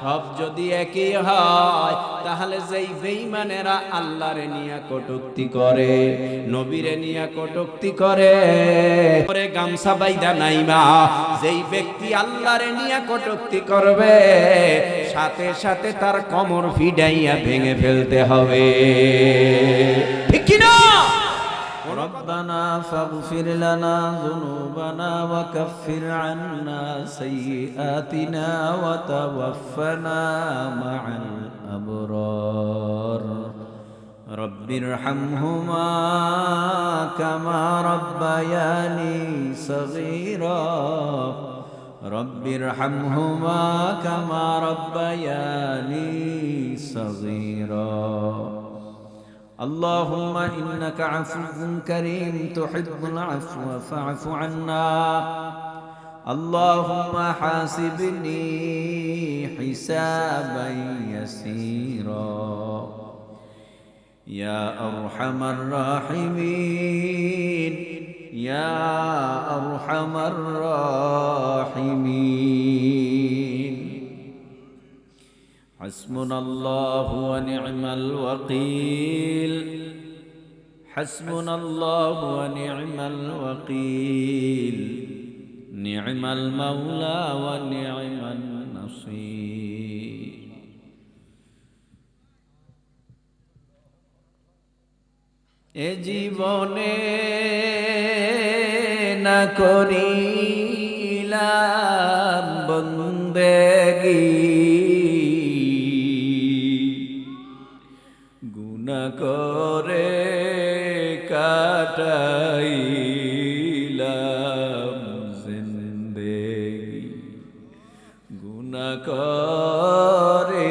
সব যদি একই হয়, তাহলে যেই বেঈমানেরা আল্লাহরে নিয়া কটূক্তি করে, নবীরে নিয়া কটূক্তি করে, পরে গামছা বাইদা নাইমা যেই ব্যক্তি আল্লাহরে নিয়া কটূক্তি করবে, সাথে সাথে তার কোমর ফিডাইয়া ভেঙে ফেলতে হবে, ঠিক কি না? ربنا فاغفر لنا ذنوبنا وكفر عنا سيئاتنا وتوفنا مع الأبرار رب ارحمهما كما ربياني صغيرا رب ارحمهما كما ربياني صغيرا اللهم إنك عفو كريم تحب العفو فاعف عنا اللهم حاسبني حسابا يسيرا يا أرحم الراحمين يا أرحم الراحمين حسبنا الله ونعم الوكيل حسبنا الله ونعم الوكيل نعم المولى ونعم النصير এ জীবনে না করিলাম বন্দেগী গুনাহ করে কাটাইলাম জিন্দেগি গুনাহ করে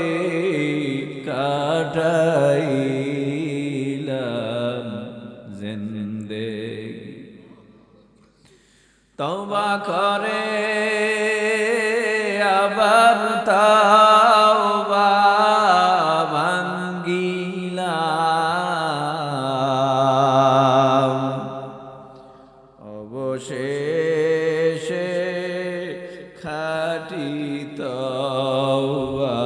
কাটাইলাম জিন্দেগি তওবা করে আবার তওবা ভাঙ্গিলাম অবশেষে খাঁটি তওবা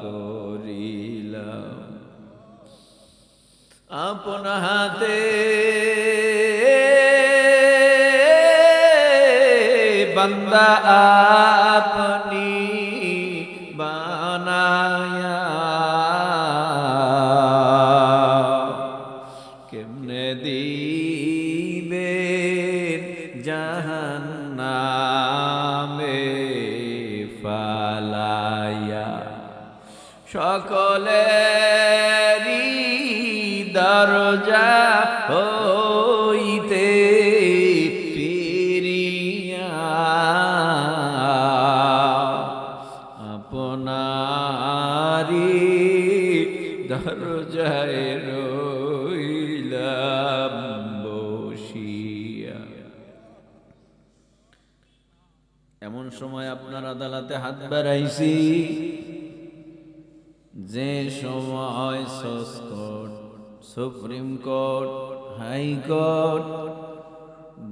করিলাম আপন হাতে বান্দা আপনি বানায়া কেমনে দিবেন জাহান্নামে ফালাইয়া সকলেরই দরজা হইতে ফিরিয়া আপনারি দরজায় রইলাম বসিয়া। এমন সময় আপনার আদালতে হাত বাড়াইছি যে সময় কোর্ট, সুপ্রিম কোর্ট, হাইকোর্ট,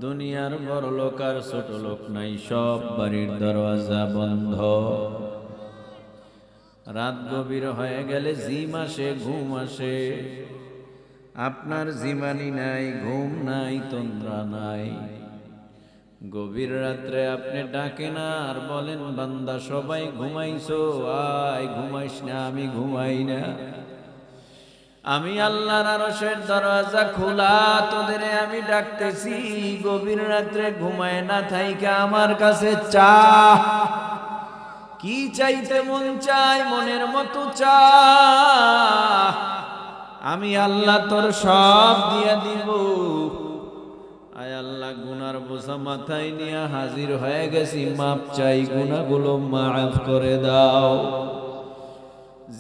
দুনিয়ার বড় লোক আর ছোট লোক নাই, সব বাড়ির দরওয়াজা বন্ধ। রাত গভীর হয়ে গেলে জিম আসে, ঘুম আসে। আপনার জিমানি নাই, ঘুম নাই, তন্দ্রা নাই। গভীর রাত্রে আপনি ডাকেন আর বলেন বান্দা সবাই ঘুমাইছো, আয় ঘুমাইস না, আমি ঘুমাই না। আমি আল্লাহর আরশের দরজা খোলা, তোদের আমি ডাকতেছি। গভীর রাত্রে ঘুমায় না থাইকা আমার কাছে চা, কি চাইতে মন চায় মনের মতো চা, আমি আল্লাহ তোর সব দিয়া দিব। আয় আল্লাহ, গুনার বোঝা মাথায় নিয়ে হাজির হয়ে গেছি, মাপ চাই, গুনাহগুলো মাফ করে দাও।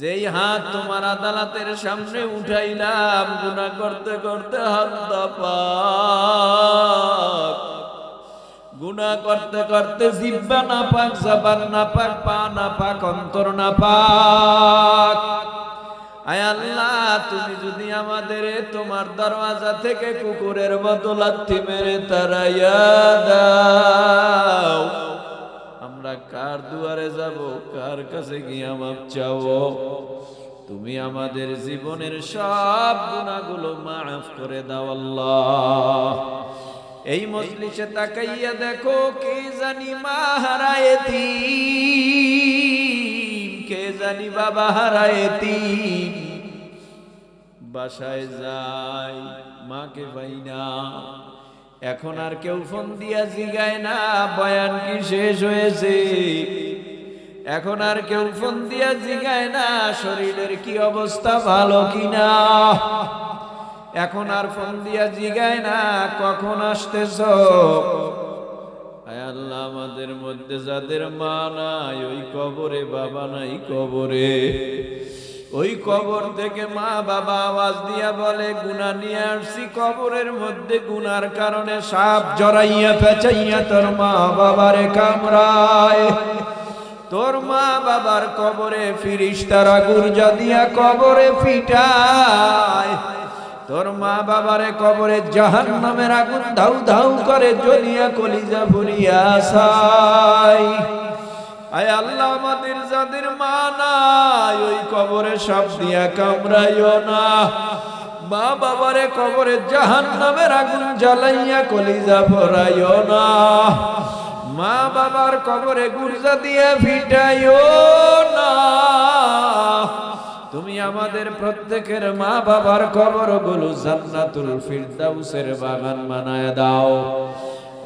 যেই হাত তোমার আদালতের সামনে উঠাইলাম, গুনাহ করতে করতে হাত পাক, গুনাহ করতে করতে জিহ্বা না পাক, জবান না পাক, পা না পাক, অন্তর না পাক। আয় আল্লাহ, তুমি যদি আমাদের তোমার দরওয়াজা থেকে কুকুরের মতো লাথি মেরে তাড়াইয়া দাও, আমরা কার দুয়ারে যাব, কার কাছে গিয়ে মাপ চাও? তুমি আমাদের জীবনের সব গুনাহগুলো মাফ করে দাও আল্লাহ। এই মজলিসে তাকাইয়া দেখো, কে জানি মা হারায় এতিম, কে জানি বাবা হারায় এতিম, বাসায় যায় মাকে পাই না। এখন আর কেউ ফোন দিয়া জিগায় না বয়ান কি শেষ হয়েছে, এখন আর কেউ ফোন দিয়া জিগায় না শরীরের কি অবস্থা, ভালো কিনা। এখন আর ফোন দিয়া জিগায় না কখন আসতেছ। আয় আল্লাহ, আমাদের মধ্যে যাদের মা নাই, ওই কবরে, বাবা নাই কবরে, ওই কবর থেকে মা বাবা আওয়াজ দিয়া বলে গুনাহ নিয়ে আসছি, কবরের মধ্যে গুনার কারণে সাপ জড়াইয়া পেঁচাইয়া তোর মা বাবারে কামড়ায়, তোর মা বাবার কবরে ফিরিস্তারা গুরজা দিয়া কবরে ফিটায়, তোর মা বাবারে কবরে জাহান্নামের আগুন ধাউ ধাউ করে জ্বলিয়া কলিজা পুড়িয়া যায়। আয় আল্লাহ, আমাদের যাদের মা নাই, ওই কবরে সাপ দিয়া কামড়াইও না, মা বাবারে কবরে জাহান্নামের আগুন জ্বালাইয়া কলিজা পোড়াইও না, মা বাবার কবরে গুরজা দিয়া ফিটাইও না। তুমি আমাদের প্রত্যেকের মা বাবার কবরগুলো জান্নাতুল ফিরদাউসের বাগান বানায় দাও।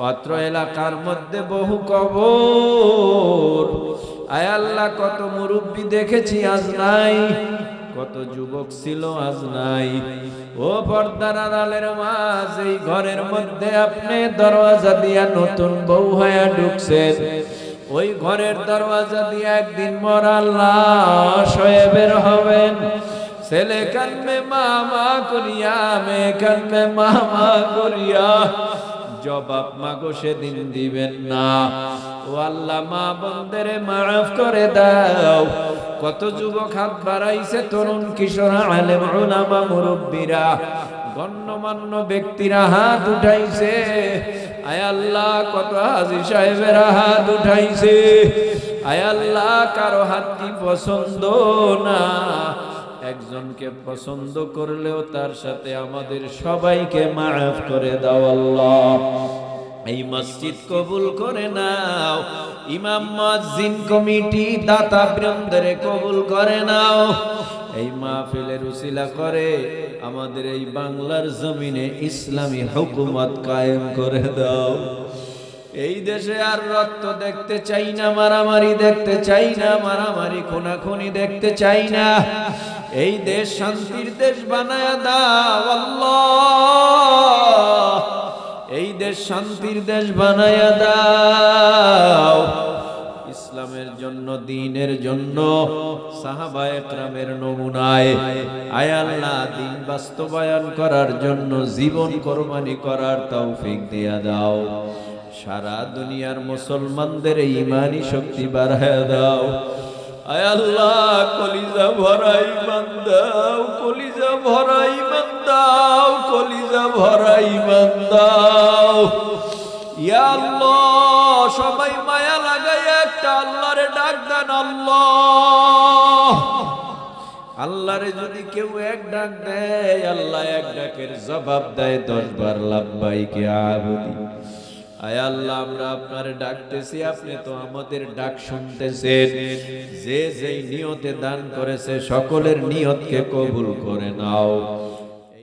অত্র এলাকার মধ্যে বহু কবর, আয় আল্লাহ, কত মুরব্বী দেখেছি আজ নাই, কত যুবক ছিল আজ নাই। ও পর্দার আড়ালের মা, এই ঘরের মধ্যে আপনি দরওয়াজা দিয়া নতুন বউ হয়ে ঢুকছেন, ওই ঘরের দরওয়াজা দিয়ে একদিন মরা লাশ হয়ে বের হবেন। ছেলে কানবে মামা করিয়া, মেয়ে কানবে মামা করিয়া, জবাব মাগো সেদিন দিবেন না। ও আল্লাহ, মা বোনদের মাফ করে দাও। কত যুবক হাত বাড়াইছে, তরুণ কিশোর, আলেম উলামা মুরব্বীরা, গণ্যমান্য ব্যক্তিরা হাত উঠাইছে। আয় আল্লাহ, কত হাজী সাহেবেরা হাত উঠাইছে। আয় আল্লাহ, কারো হাতটি পছন্দ না, একজনকে পছন্দ করলেও তার সাথে আমাদের সবাইকে মাফ করে দাও আল্লাহ। এই মসজিদ কবুল করে নাও, ইমাম মুয়াজ্জিন কমিটি দাতা বৃন্দরে কবুল করে নাও। এই মাহফিলের উসিলা করে আমাদের এই বাংলার জমিনে ইসলামী হুকুমত কায়েম করে দাও। এই দেশে আর রক্ত দেখতে চাই না, মারামারি দেখতে চাই না, মারামারি খুনাখুনি দেখতে চাই না। এই দেশ শান্তির দেশ বানায়া দাও আল্লাহ, এই দেশ শান্তির দেশ বানায়া দাও। ইসলামের জন্য, দ্বীনের জন্য সাহাবায়ে কেরামের নমুনায় আয় আল্লাহ দ্বীন বাস্তবায়ন করার জন্য জীবন কোরবানি করার তৌফিক দিয়া দাও। সারা দুনিয়ার মুসলমানদের ঈমানি শক্তি বাড়ায়া দাও। আয় আল্লাহ, কলিজা ভরা ঈমান দাও, কলিজা ভরা ঈমান দাও, কলিজা ভরা ঈমান দাও। ইয়া আল্লাহ, সবাই মায়া লাগায় একটা আল্লাহরে ডাক দেন। আল্লাহ, আল্লাহরে যদি কেউ এক ডাক দেয়, আল্লাহ এক ডাকের জবাব দেয় 10 বার লাব্বাইক ইয়া আবুদি। আয় আল্লাহ, আমরা আপনারে ডাকতেছি, আপনি তো আমাদের ডাক শুনতেছেন। যে যেই নিয়তে দান করেছে সকলের নিয়তকে কবুল করে নাও।